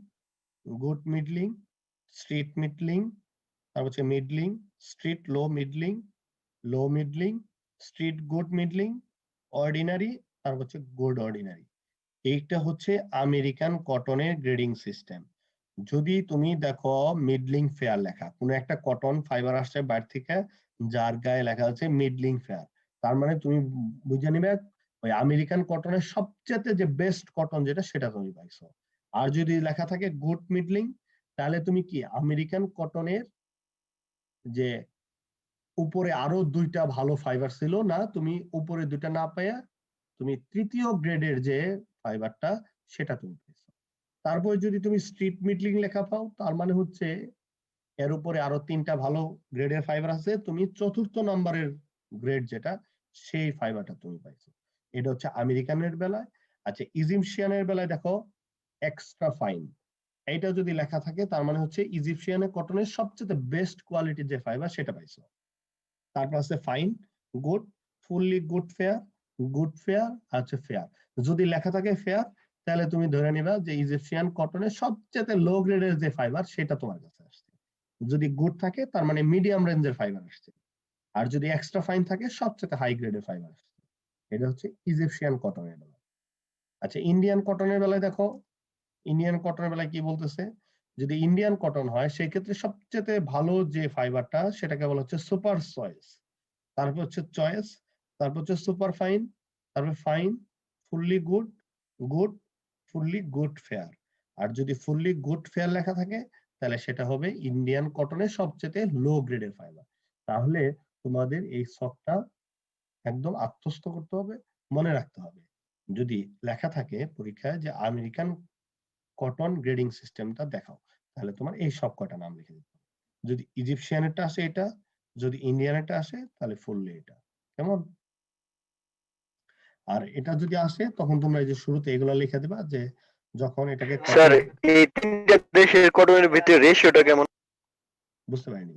good middling, strict middling, তারপর হচ্ছে middling, strict low middling, low middling, strict good middling, ordinary, তারপর হচ্ছে গুড অর্ডিনারি। এইটা হচ্ছে আমেরিকান কটনের গ্রেডিং সিস্টেম। যদি তুমি দেখো মিডলিং ফেয়ার লেখা, কোনো একটা কটন ফাইবার আসছে বাইরে থেকে, যার গায়ে লেখা আছে মিডলিং ফেয়ার, তার মানে তুমি বুঝে নিবে ওই আমেরিকান কটনের সবচেয়ে যে বেস্ট কটন যেটা, সেটা তুমি পাইছো। আর যদি লেখা থাকে গুড মিডলিং, তাহলে তুমি কি আমেরিকান কটনের যে উপরে আরো দুইটা ভালো ফাইবার ছিল না, তুমি উপরে দুইটা না পাইয়া তুমি তৃতীয় গ্রেডের যে ফাইবারটা, সেটা তুমি পেয়েছো। তারপরে যদি তুমি স্ট্রিট মিডলিং লেখা পাও, তার মানে হচ্ছে এর উপরে আরো তিনটা ভালো গ্রেডের ফাইবার আছে, তুমি চতুর্থ নম্বরের গ্রেড যেটা, সেই ফাইবারটা তুমি পাইছো। এটা হচ্ছে আমেরিকানের বেলায়। আচ্ছা, ইজিপশিয়ানের বেলায় দেখো এক্সট্রা ফাইন, এইটা যদি লেখা থাকে, তার মানে হচ্ছে ইজিপশিয়ানের কটনের সবচেয়ে বেস্ট কোয়ালিটির যে ফাইবার, সেটা পাইছো। তারপর আছে fine, good, fully good fair, good fair, আর হচ্ছে ফেয়ার। যদি লেখা থাকে ফেয়ার, তাহলে তুমি ধরে নিবা যে ইজিপশিয়ান কটনের সবচেয়ে লো গ্রেডের যে ফাইবার, সেটা তোমার কাছে আসছে। যদি গুড থাকে, তার মানে মিডিয়াম রেঞ্জের ফাইবার আসছে। আর যদি এক্সট্রা ফাইন থাকে, সবচেয়ে হাই গ্রেডের ফাইবার আসছে। এটা হচ্ছে ইজিপশিয়ান কটনের বেলা। আচ্ছা, ইন্ডিয়ান কটনের বেলায় দেখো, ইন্ডিয়ান কটনের বেলায় কি বলতেছে, যদি ইন্ডিয়ান কটন হয়, সেই ক্ষেত্রে সবচেয়ে ভালো যে ফাইবারটা, সেটাকে বলা হচ্ছে সুপার চয়েস। তারপর হচ্ছে চয়েস, তারপর হচ্ছে সুপার ফাইন, তারপর fine, fully good, good, fully good fair. আর যদি ফুললি গুড ফেয়ার লেখা থাকে, তাহলে সেটা হবে ইন্ডিয়ান কটনের সবচেয়ে লো গ্রেডের ফাইবার। তাহলে তোমাদের এই শখটা একদম আত্মস্থ করতে হবে, মনে রাখতে হবে। যদি লেখা থাকে পরীক্ষায় যে আমেরিকান কটন গ্রেডিং সিস্টেমটা দেখাও, তাহলে তোমার এই সব কয়টা নাম লিখে দিতে হবে। যদি ইজিপশিয়ানেরটা আসে এটা, যদি ইন্ডিয়ানেরটা আসে, তাহলে ফুললি এটা। কেমন? আর এটা যদি আসে, তখন তোমরা এই যে শুরুতে এগুলো লিখে দিবা, যে যখন এটাকে স্যার, কটন, এই তিনটা দেশের কটনের ভিতরে রেশিওটা কেমন? বুঝতে পারিনি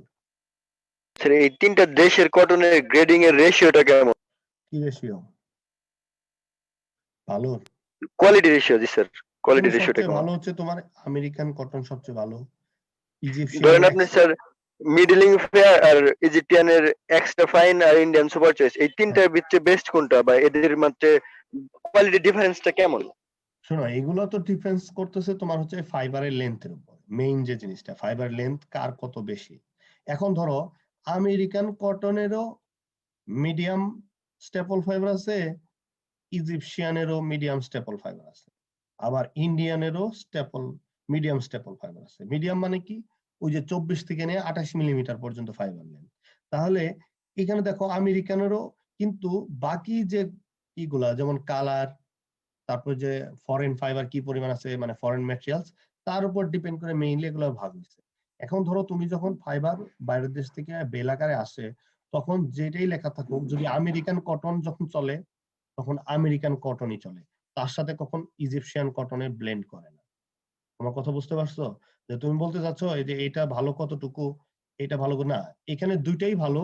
স্যার, এই তিনটা দেশের কটনের গ্রেডিং এর রেশিওটা কেমন? কি রেশিও ভালো। কোয়ালিটি রেশিও, জি স্যার, কোয়ালিটি এখানে রেশিওটা সবচেয়ে কেমন? ভালো হচ্ছে তোমার আমেরিকান কটন, সবচেয়ে ভালো। ধরেন ইজিপশিয়ানের আপনি স্যার, মিডলিং ফেয়ার আর ইজিপ্টিয়ানের এক্সট্রা ফাইন আর ইন্ডিয়ান সুপার চয়েস, এই তিনটার ভিতরে বেস্ট কোনটা, বা এদের মধ্যে কোয়ালিটি ডিফারেন্সটা কেমন? শোনো, এগুলো তো ডিফেন্স করতেছে তোমার হচ্ছে ফাইবারের লেন্থের উপর। মেইন যে জিনিসটা, ফাইবার লেন্থ কার কত বেশি। এখন ধরো আমেরিকান কটনেরও মিডিয়াম স্টেপল ফাইবার আছে, ইজিপশিয়ানেরও মিডিয়াম স্টেপল ফাইবার আছে, আবার ইন্ডিয়ানেরও মিডিয়াম স্টেপল ফাইবার আছে। মিডিয়াম মানে কি, ওই যে 24 থেকে নিয়ে 28 মিলিমিটার পর্যন্ত ফাইবার নেন। তাহলে এখানে দেখো আমেরিকানেরও কিন্তু বাকি যে ইগুলা, যেমন কালার, তারপর যে ফরেন ফাইবার কি পরিমাণ আছে, মানে ফরেন ম্যাটেরিয়ালস, তার উপর ডিপেন্ড করে মেইনলি এগুলো ভাগ হয়েছে। এখন ধরো তুমি যখন ফাইবার বাইরের দেশ থেকে বেল আকারে আসে, তখন যেটাই লেখা থাকুক, যদি আমেরিকান কটন যখন চলে তখন আমেরিকান কটনই চলে, তার সাথে কখন ইজিপশিয়ান কটনে ব্লেন্ড করে না। আমার কথা বুঝতে পারছো? যে তুমি বলতে চাচ্ছ এই যে এটা ভালো কতটুকু, এটা ভালো না, এখানে দুইটাই ভালো,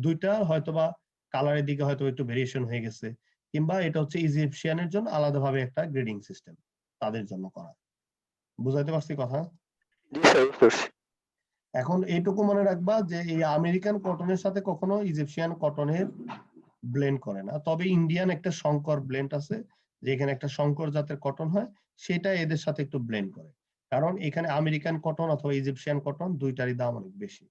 দুইটা হয়তোবা কালারের দিকে হয়তো একটু ভেরিয়েশন হয়ে গেছে, কিংবা এটা হচ্ছে ইজিপশিয়ানের জন্য আলাদাভাবে একটা গ্রেডিং সিস্টেম তাদের জন্য করা। বুঝাইতে পারছি কথা? জি স্যার, বুঝতে পারছি। এখন এইটুকু মনে রাখবা যে এই আমেরিকান কটনের সাথে কখনো ইজিপশিয়ান কটনের ব্লেন্ড করে না, তবে ইন্ডিয়ান একটা শঙ্কর ব্লেন্ড আছে, যে এখানে একটা শঙ্কর জাতের কটন হয়, সেটা এদের সাথে একটু ব্লেন্ড করে। কারণ এখানে আমেরিকান কটন অথবা ইজিপশিয়ান কটন দুইটারই দাম অনেক বেশি,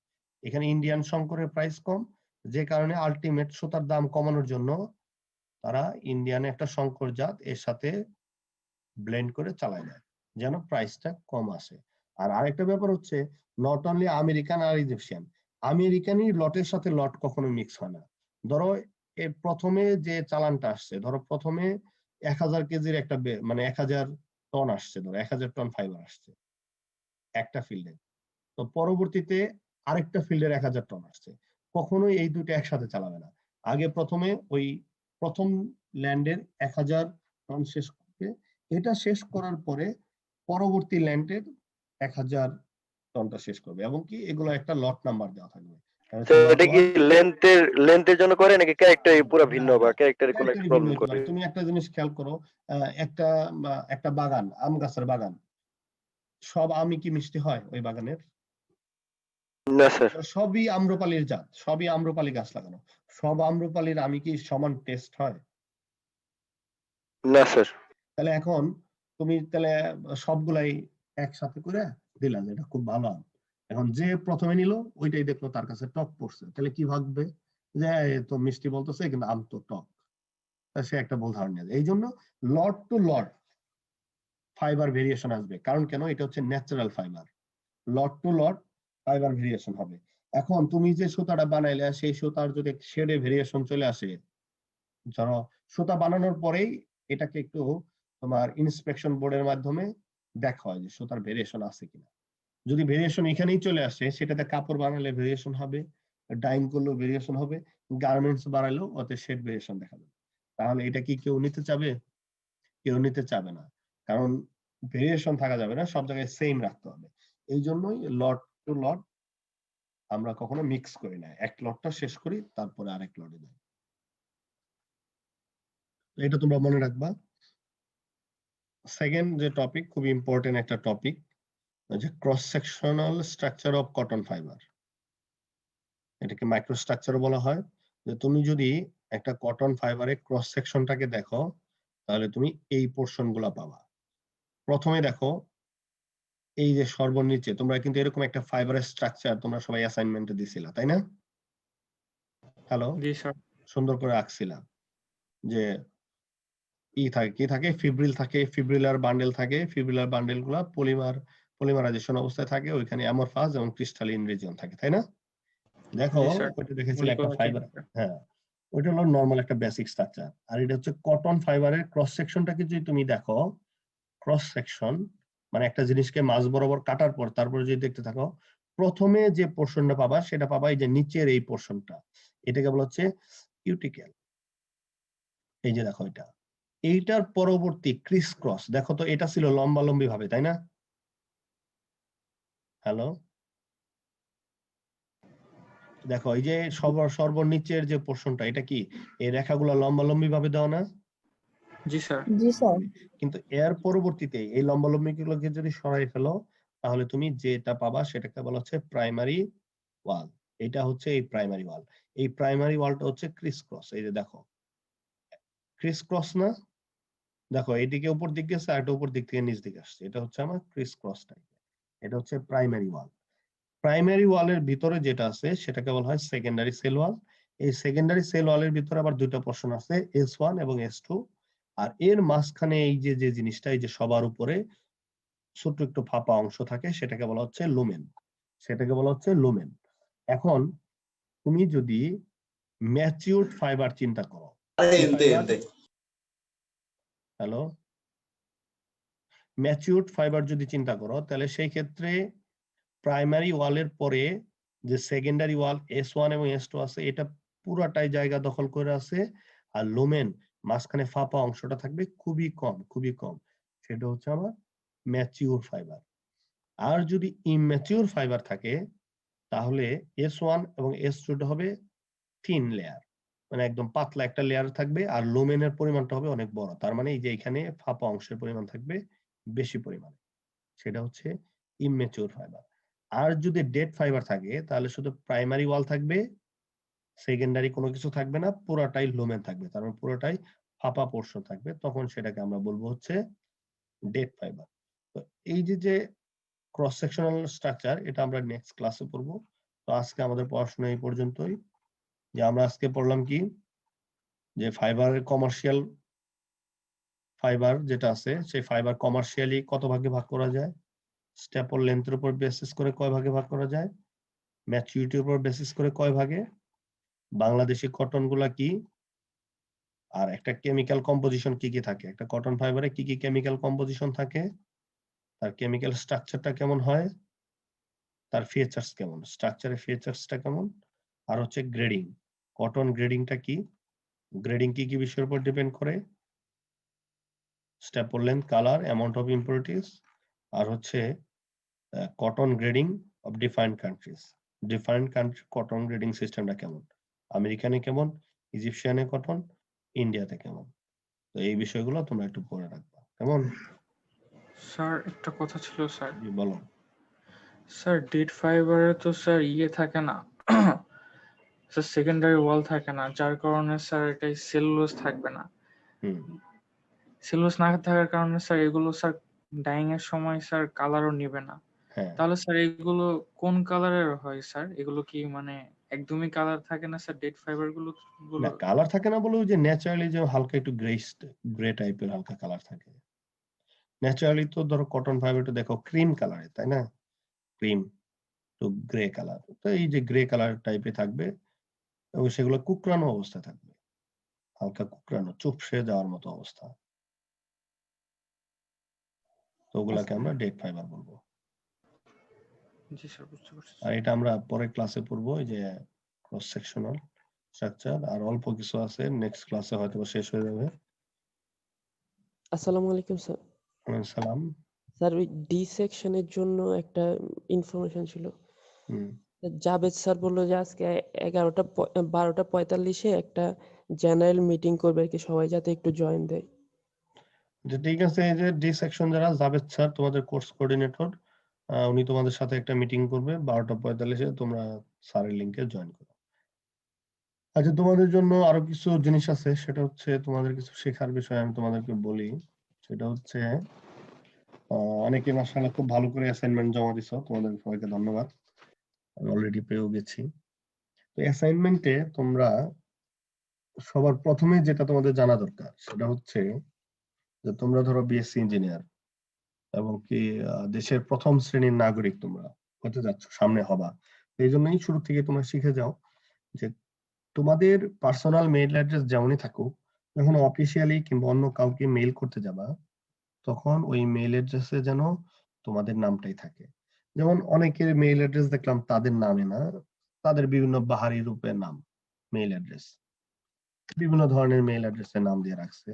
এখানে ইন্ডিয়ান শঙ্করের প্রাইস কম, যে কারণে আলটিমেট সুতার দাম কমানোর জন্য তারা ইন্ডিয়ানে একটা শঙ্কর জাত এর সাথে ব্লেন্ড করে চালায় দেয়, যেন প্রাইসটা কম আসে। আর আরেকটা ব্যাপার হচ্ছে, নট অনলি আমেরিকান আর ইজিপশিয়ান, আমেরিকানই লটের সাথে লট কখনো মিক্স হয় না। ধরো প্রথমে যে চালানটা আসছে, ধরো প্রথমে 1000 কেজির একটা মানে 1000 টন আসছে, ধরো 1000 টন ফাইবার আসছে একটা ফিল্ডে, তো পরবর্তীতে আরেকটা ফিল্ডের 1000 টন আসছে, কখনোই এই দুটো একসাথে চালাবে না। আগে প্রথমে ওই প্রথম ল্যান্ডের 1000 টন শেষ করবে, এটা শেষ করার পরে পরবর্তী ল্যান্ডের 1000 টনটা শেষ করবে, এবং কি এগুলো একটা লট নাম্বার দেওয়া থাকবে। এটা কি লেন্থের জন্য করে নাকি ক্যারেক্টার পুরো ভিন্ন বা ক্যারেক্টারে কোনো একটা প্রবলেম করে? তুমি একটা জিনিস খেয়াল করো, একটা বাগান, আম গাছের বাগান, সব আমই কি মিষ্টি হয় ওই বাগানের? না স্যার। সবই আম্রপালির জাত, সবই আম্রপালি গাছ লাগানো, সব আম্রপালির আমি কি সমান টেস্ট হয়? না স্যার। তাহলে এখন তুমি তাহলে সবগুলাই একসাথে করে দিলা যে এটা খুব ভালো আম, এখন যে প্রথমে নিল ওইটাই দেখলো তার কাছে টক পড়ছে, তাহলে কি ভাববে যে এ তো মিষ্টি বলতেছে কিন্তু আম তো টক, সে একটা ভুল ধারণা নেয়। এই জন্য lot to lot fibre variation আসবে, কারণ কেন, এটা হচ্ছে natural fibre, lot to lot fibre variation হবে। এখন তুমি যে সুতাটা বানাইলে সেই সুতার যদি শেডে ভেরিয়েশন চলে আসে, ধরো সুতা বানানোর পরেই এটাকে একটু তোমার ইন্সপেকশন বোর্ডের মাধ্যমে দেখা হয় যে সুতার ভেরিয়েশন আছে কিনা, যদি ভেরিয়েশন এখানেই চলে আসে, সেটাতে কাপড় বানালে ভেরিয়েশন হবে, ডাইং করলেও ভেরিয়েশন হবে, গার্মেন্টস বানালেও ওতে শেড ভেরিয়েশন দেখা যাবে। তাহলে এটা কি কেউ নিতে চাবে? কেউ নিতে চাবে না, কারণ ভেরিয়েশন থাকা যাবে না, সব জায়গায় সেম রাখতে হবে। এই জন্যই লট টু লট আমরা কখনো মিক্স করি না, এক লটটা শেষ করি তারপরে আরেক লটে যাই, এটা তোমরা মনে রাখবা। সেকেন্ড যে টপিক, খুব ইম্পর্টেন্ট একটা টপিক, যে cross sectional structure of cotton fibre, এটাকে মাইক্রোস্ট্রাকচার বলা হয়। যে তুমি যদি একটা কটন ফাইবারের ক্রস সেকশনটাকে দেখো, তাহলে তুমি এই পোর্শন গুলা পাবা। প্রথমে দেখো, এই যে সর্বনিচে তোমরা কিন্তু এরকম একটা ফাইবারের স্ট্রাকচার তোমরা সবাই অ্যাসাইনমেন্টে দিছিলা, তাই না? হ্যালো, জি স্যার। সুন্দর করে আঁকছিলাম যে কি থাকে, ফিব্রিল থাকে, ফিব্রিলার বান্ডেল থাকে, ফিব্রিলার বান্ডেল গুলা পলিমারাইজেশন অবস্থায় থাকে, ওইখানে অ্যামরফাস এবং ক্রিস্টালিন রিজিয়ন থাকে, তাই না? দেখো জি স্যার। ওইটা দেখেছিল একটা মলিকুলার ফাইবার, হ্যাঁ, ওইটা হলো নর্মাল একটা বেসিক স্ট্রাকচার। আর এটা হচ্ছে কটন ফাইবারের ক্রস সেকশনটাকে যদি তুমি দেখো, ক্রস সেকশন মানে একটা জিনিসকে মাঝ বরাবর কাটার পর তারপরে যদি দেখতে থাকো, প্রথমে যে পোর্শনটা পাবা সেটা পাবা এই যে নিচের এই পোর্শনটা, এটাকে বলা হচ্ছে কিউটিকেল। এই যে দেখো এটা, এইটার পরবর্তী ক্রিস ক্রস, দেখো তো এটা ছিল লম্বালম্বি ভাবে, তাই না? হ্যালো, দেখো এই যে সর্বনিচের যে পোর্শনটা, এটা কি এই রেখাগুলো লম্বালম্বি ভাবে দেওয়া না? জি স্যার। জি স্যার। কিন্তু এর পরবর্তীতে এই লম্বালম্বি গুলোকে যদি সরাই ফেলো, তাহলে তুমি যেটা পাবা সেটাকে বলা হচ্ছে প্রাইমারি ওয়াল। এটা হচ্ছে এই প্রাইমারি ওয়াল, এই প্রাইমারি ওয়ালটা হচ্ছে ক্রিস ক্রস। এই যে দেখো ক্রিস ক্রস না, দেখো এইদিকে উপর দিক গেছে আর এটা উপর দিক থেকে নিচ দিকে আসছে, এটা হচ্ছে আমার ক্রিস ক্রস টাইপ, এটা হচ্ছে প্রাইমারি ওয়াল। প্রাইমারি ওয়ালের ভিতরে যেটা আছে সেটাকে বলা হয় সেকেন্ডারি সেল ওয়াল। এই সেকেন্ডারি সেল ওয়ালের ভিতরে আবার দুইটা পোর্শন আছে, S1 এবং S2। আর এর মাঝখানে এই যে যে জিনিসটা, এই যে সবার উপরে ছোট্ট একটু ফাঁপা অংশ থাকে, সেটাকে বলা হচ্ছে লুমেন, সেটাকে বলা হচ্ছে লুমেন। এখন তুমি যদি ম্যাচিউরড ফাইবার চিন্তা করো, হ্যালো, ম্যাচিউরড ফাইবার যদি চিন্তা করো, তাহলে সেই ক্ষেত্রে প্রাইমারি ওয়ালের পরে যে সেকেন্ডারি ওয়াল S1 এবং S2 আছে এটা পুরাটাই জায়গা দখল করে আছে, আর লুমেন মাঝখানে ফাঁপা অংশটা থাকবে খুবই কম, সেটা হচ্ছে আমার ম্যাচিউর ফাইবার। আর যদি ইম্যাচিউর ফাইবার থাকে তাহলে S1 এবং S2 হবে থিন লেয়ার, মানে একদম পাতলা একটা লেয়ার থাকবে, আর লুমেনের পরিমাণটা হবে অনেক বড়। তার মানে এই যে এখানে ফাঁপা অংশের পরিমাণ থাকবে বেশি পরিমাণে, সেটা হচ্ছে ইম্যাচিউর ফাইবার। আর যদি ডেড ফাইবার থাকে তাহলে শুধু প্রাইমারি ওয়াল থাকবে, সেকেন্ডারি কোনো কিছু থাকবে না, পুরোটাই লুমেন থাকবে, তার মানে পুরোটাই ফাঁপা পোর্শন থাকবে, তখন সেটাকে আমরা বলবো হচ্ছে ডেড ফাইবার। তো এই যে ক্রস সেকশনাল স্ট্রাকচার, এটা আমরা নেক্সট ক্লাসে পড়বো। তো আজকে আমাদের পড়াশোনা এই পর্যন্তই। যে আমরা আজকে পড়লাম কি, যে ফাইবারের কমার্শিয়াল ফাইবার যেটা আছে সেই ফাইবার কমার্শিয়ালি কত ভাগে ভাগ করা যায়, স্ট্যাপল লেন্থের উপর বেসিস করে কয় ভাগে ভাগ করা যায়, ম্যাচুরিটির উপর বেসিস করে কয় ভাগে, বাংলাদেশি কটন গুলা কি, আর একটা কেমিক্যাল কম্পোজিশন কি কি থাকে, একটা কটন ফাইবারে কি কি কেমিক্যাল কম্পোজিশন থাকে, তার কেমিক্যাল স্ট্রাকচারটা কেমন হয়, তার ফিচার্স কেমন, স্ট্রাকচারের ফিচার্সটা কেমন, আর হচ্ছে গ্রেডিং, কটন গ্রেডিংটা কি, গ্রেডিং কি কি বিষয়ের উপর ডিপেন্ড করে, staple length, colour, amount of impurities, আর হচ্ছে cotton grading of different countries, different country cotton grading সিস্টেমটা কেমন, আমেরিকানে কেমন, ইজিপশিয়ানে কটন, ইন্ডিয়াতে কেমন। তো এই বিষয়গুলো তোমরা একটু পড়ে রাখবা, কেমন? স্যার একটা কথা ছিল স্যার। জি, বলো। স্যার ডেড ফাইবারে তো স্যার ইয়ে থাকে না, স্যার সেকেন্ডারি ওয়াল থাকে না, যার কারণে স্যার এটাই সেলুলোজ থাকবে না। হুম, সেলুলোজ না থাকার কারণে স্যার এগুলো স্যার ডাইং এর সময় স্যার কালারও নেবে না। হ্যাঁ। তাহলে স্যার এগুলো কোন কালারের হয় স্যার? এগুলো কি মানে একদমই কালার থাকে না স্যার ডেড ফাইবার গুলো? না, কালার থাকে না বলে ওই যে ন্যাচারালি যে হালকা একটু গ্রে টাইপের হালকা কালার থাকে। ন্যাচারালি তো ধরো কটন ফাইবারটা দেখো ক্রিম কালারে, তাই না, ক্রিম তো গ্রে কালার, তো এই যে গ্রে কালার টাইপে থাকবে এবং সেগুলো কুকরানো অবস্থায় থাকবে, হালকা কুকরানো, চুপসে যাওয়ার মতো অবস্থা, তো ওগুলাকে আমরা ডেড ফাইবার বলবো। জি স্যার, বুঝতে পারছি। আর এটা আমরা পরের ক্লাসে পড়বো, এই যে ক্রস সেকশনাল স্ট্রাকচার, আর অল্প কিছু আছে নেক্সট ক্লাসে হয়তো শেষ হয়ে যাবে। আসসালামু আলাইকুম স্যার। ওয়ালাইকুম সালাম। স্যার ওই ডি সেকশনের জন্য একটা ইনফরমেশন ছিল। হুম, জাভেদ স্যার বললো যে আজকে 12:45-এ একটা জেনারেল মিটিং করবে আর কি, সবাই যাতে একটু জয়েন দেয়। ঠিক আছে। এই যে ডি সেকশন যারা, জাভেদ স্যার তোমাদের কোর্স কোঅর্ডিনেটর, উনি তোমাদের সাথে একটা মিটিং করবে 12:45-এ, তোমরা স্যারের লিংকে জয়েন করো। আচ্ছা, তোমাদের জন্য আরো কিছু জিনিস আছে, সেটা হচ্ছে তোমাদের কিছু শেখার বিষয় আমি তোমাদেরকে বলি। সেটা হচ্ছে অনেকে মাশাআল্লাহ খুব ভালো করে অ্যাসাইনমেন্ট জমা দিছো, তোমাদের সবাইকে ধন্যবাদ, আমি অলরেডি পেয়েও গেছি। তো অ্যাসাইনমেন্টে তোমরা সবার প্রথমে যেটা তোমাদের জানা দরকার সেটা হচ্ছে যে তোমরা ধরো বিএসসি ইঞ্জিনিয়ার এবং কি দেশের প্রথম শ্রেণীর নাগরিক তোমরা হতে যাচ্ছ, সামনে হবা। এই জন্যই শুরু থেকে তোমরা শিখে যাও যে তোমাদের পার্সোনাল মেইল অ্যাড্রেস যেমনই থাকুক, যখন অফিসিয়ালি কিংবা অন্য কাউকে মেইল করতে যাবা তখন ওই মেইল অ্যাড্রেসে যেন তোমাদের নামটাই থাকে। যেমন অনেকের মেইল অ্যাড্রেস দেখলাম তাদের নামে না, তাদের বিভিন্ন বাহারি রূপে নাম, মেইল অ্যাড্রেস, বিভিন্ন ধরনের মেইল অ্যাড্রেসের নাম দিয়ে রাখছে।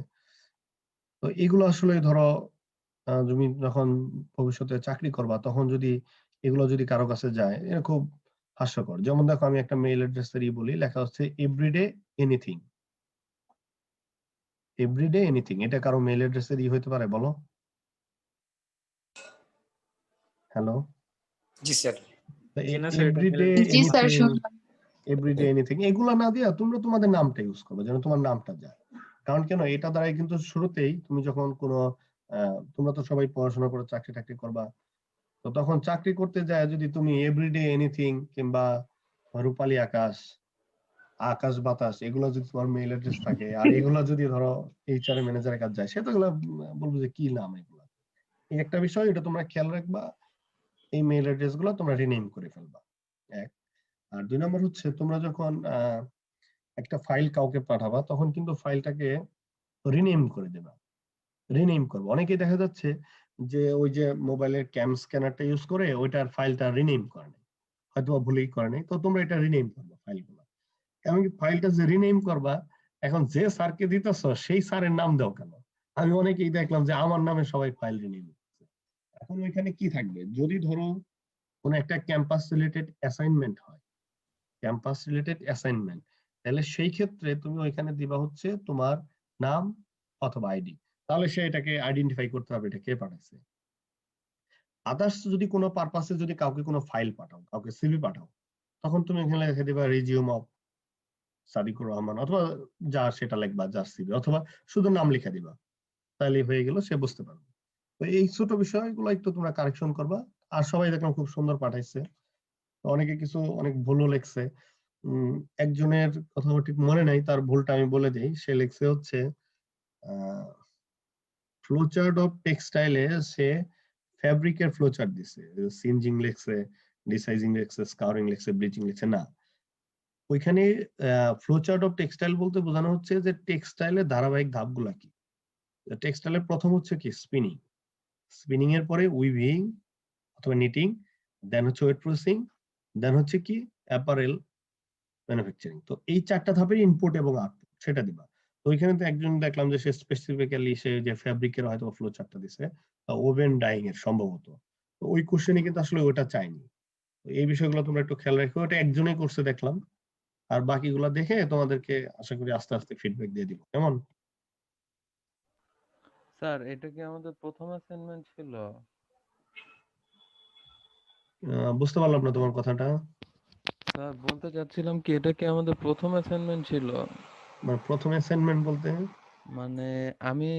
তো এগুলো আসলে ধরো তুমি যখন ভবিষ্যতে চাকরি করবা তখন যদি এগুলো যদি কারো কাছে যায়, এটা খুব হাস্যকর। যেমন দেখো, আমি একটা মেইল অ্যাড্রেসের বলি, লেখা হচ্ছে এভরিডে এনিথিং, এভরিডে এনিথিং, এটা কারো মেইল অ্যাড্রেসের হইতে পারে বলো? হ্যালো, জি স্যার। জি না স্যার, এটা এভরিডে জি স্যার, এনিথিং, শুনলাম। এভরিডে এনিথিং এগুলা না দিয়া তোমরা তোমাদের নামটা ইউজ করবে, যেন তোমার নামটা যায়। কারণ কেন, এটা দ্বারাই কিন্তু শুরুতেই তুমি যখন কোনো তোমরা তো সবাই পড়াশোনা করে চাকরি টাকরি করবা, তো তখন চাকরি করতে যায় যদি তুমি এভরিডে এনিথিং কিংবা রূপালী আকাশ, আকাশ বাতাস এগুলো যদি তোমার মেইল অ্যাড্রেস থাকে, আর এগুলো যদি ধরো এইচআর ম্যানেজারের কাছে যায়, সে তো এগুলো বলবো যে কি নাম এগুলো। এই একটা বিষয়, এটা তোমরা খেয়াল রাখবা, এই মেইল অ্যাড্রেস গুলো তোমরা রিনেম করে ফেলবা, এক। আর দুই নম্বর হচ্ছে তোমরা যখন একটা ফাইল কাউকে পাঠাবা তখন কিন্তু ফাইলটাকে রিনেম করে দেবা, রিনেম করবো। অনেকেই দেখা যাচ্ছে যে ওই যে মোবাইলের ক্যাম স্ক্যানারটা ইউজ করে ওইটার ফাইলটা রিনেম করে নেয়, হয়তো বা ভুলেই করে নেই, তো তোমরা এটা রিনেম করবে ফাইলগুলো। এমনকি ফাইলটা যে রিনেম করবা, এখন যে স্যারকে দিতেছ সেই স্যারের নাম দাও কেন? আমি অনেকেই দেখলাম যে আমার নামে সবাই ফাইল রিনেম করছে। এখন ওইখানে কি থাকবে, যদি ধরো কোন একটা ক্যাম্পাস রিলেটেড অ্যাসাইনমেন্ট হয়, ক্যাম্পাস রিলেটেড অ্যাসাইনমেন্ট, তাহলে সেই ক্ষেত্রে তুমি ওইখানে দিবা হচ্ছে তোমার নাম অথবা আইডি, তাহলে সে এটাকে আইডেন্টিফাই করতে হবে এটা কে পাঠাইছে। আদার্স যদি কোনো পারপাসে যদি কাউকে কোনো ফাইল পাঠাও, কাউকে সিভি পাঠাও, তখন তুমি এখানে লিখে দিবা রিজিউম অফ সাদিকুর রহমান, অথবা যা সেটা লিখবা, যার সিভি, অথবা শুধু নাম লিখে দিবা, তাহলে হয়ে গেল, সে বুঝতে পারবে। তো এই ছোট বিষয়গুলো একটু তোমরা কারেকশন করবা। আর সবাই দেখলাম খুব সুন্দর পাঠাইছে, অনেকে কিছু অনেক ভুলও লিখছে। একজনের কথা আমার ঠিক মনে নাই, তার ভুলটা আমি বলে দিই। সে লিখছে হচ্ছে ফ্লোচার্ট অফ টেক্সটাইলে সে ফ্যাব্রিকের ফ্লোচার্ট দিছে, সিনজিং লিখছে, ডিসাইজিং লিখছে, স্কাউরিং লিখছে, ব্লিচিং লিখছে না। ওইখানে ফ্লোচার্ট অফ টেক্সটাইল বলতে বোঝানো হচ্ছে যে টেক্সটাইলের ধারাবাহিক ধাপগুলা কি। টেক্সটাইলের প্রথম হচ্ছে কি স্পিনিং, স্পিনিং এর পরে উইভিং অথবা নিটিং, দেন হচ্ছে ওয়েট প্রসেসিং, দেন হচ্ছে কি অ্যাপারেল ম্যানুফ্যাকচারিং। তো এই চারটা ধাপের ইনপুট এবং আউটপুট সেটা দিবা। তো ওইখানে তো একজন দেখলাম যে সে স্পেসিফিক্যালি সে যে ফ্যাব্রিকের হয়তো ফ্লো চার্টটা দিছে, ওভেন ডাইং এর সম্ভবত। তো ওই কোশ্চেনে কিন্তু আসলে ওটা চাইনি। তো এই বিষয়গুলো তোমরা একটু খেয়াল রাখো, ওটা একজনই করছে দেখলাম, আর বাকিগুলো দেখে তোমাদেরকে আশা করি আস্তে আস্তে ফিডব্যাক দিয়ে দিব, কেমন? স্যার এটা কি আমাদের প্রথম অ্যাসাইনমেন্ট ছিল? বুঝতে পারলাম না তোমার কথাটা। স্যার বলতে চাচ্ছিলাম কি এটা কি আমাদের প্রথম অ্যাসাইনমেন্ট ছিল? মানে প্রথম অ্যাসাইনমেন্ট বলতে মানে আমি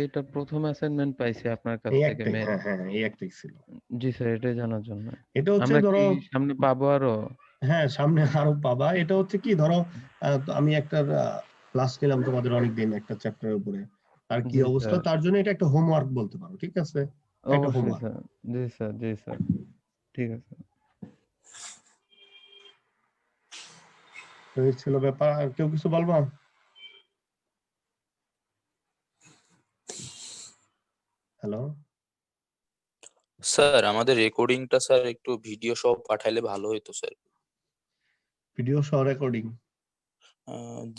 এটা প্রথম অ্যাসাইনমেন্ট পাইছি আপনার কাছ এই থেকে একটাই, মেল। হ্যাঁ হ্যাঁ এই একটাই ছিল। জি স্যার, এটাই জানার জন্য। এটা হচ্ছে আমরা ধরো, কি সামনে পাবো আরো? হ্যাঁ সামনে আরো পাবা। এটা হচ্ছে কি ধরো, তো আমি একটা ক্লাস নিলাম তোমাদের অনেকদিন একটা চ্যাপ্টারের উপরে, আর কি জি অবস্থা, স্যার, তার জন্য এটা একটা হোমওয়ার্ক বলতে পারো, ঠিক আছে? একটা অবশ্যই হোমওয়ার্ক। স্যার। জি স্যার, জি স্যার, ঠিক আছে। এই ছিল ব্যাপার। আর কেউ কিছু বলবা? হ্যালো, স্যার আমাদের রেকর্ডিংটা স্যার একটু ভিডিও সহ পাঠাইলে ভালো হতো স্যার। ভিডিও সহ রেকর্ডিং?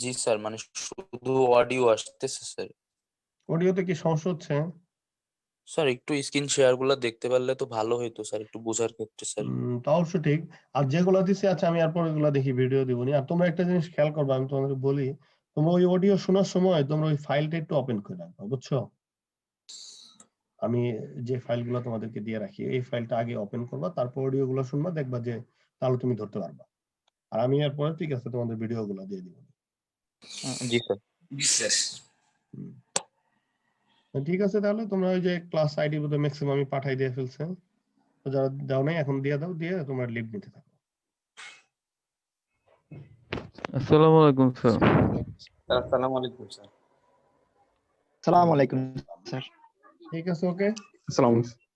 জি স্যার, মানে শুধু অডিও আসতেছে স্যার। অডিওতে কি সমস্যা হচ্ছে? স্যার একটু স্ক্রিন শেয়ার গুলো দেখতে পারলে তো ভালো হতো স্যার, একটু বোঝার ক্ষেত্রে স্যার। তা অবশ্য ঠিক। আর যেগুলো দিছি, আচ্ছা আমি আর পরে এগুলো দেখি, ভিডিও দিবনি। আর তোমরা একটা জিনিস খেয়াল করবা, আমি তোমাদের বলি, তোমরা ওই অডিও শোনার সময় তোমরা ওই ফাইলটা একটু ওপেন করে রাখবা, বুঝছো? আমি যে ফাইলগুলো তোমাদেরকে দিয়ে রাখি, এই ফাইলটা আগে ওপেন করবা, তারপর অডিও গুলো শুনবা, দেখবা যে তাহলে তুমি ধরতে পারবা। আর আমি এরপরে ঠিক আছে তোমাদের ভিডিও গুলো দিয়ে দিব। জি স্যার। ঠিক আছে, তাহলে তোমরা ওই যে ক্লাস আইডি বোধহয় ম্যাক্সিমাম আমি পাঠাই দিয়ে ফেলছে, তো যারা দাও নাই এখন দিয়ে দাও, দিয়ে তোমরা লিভ নিতে থাকো। আসসালামু আলাইকুম স্যার। আসসালামু আলাইকুম স্যার। সালাম আলাইকুম স্যার। ঠিক আছে, ওকে। আসসালামু আলাইকুম।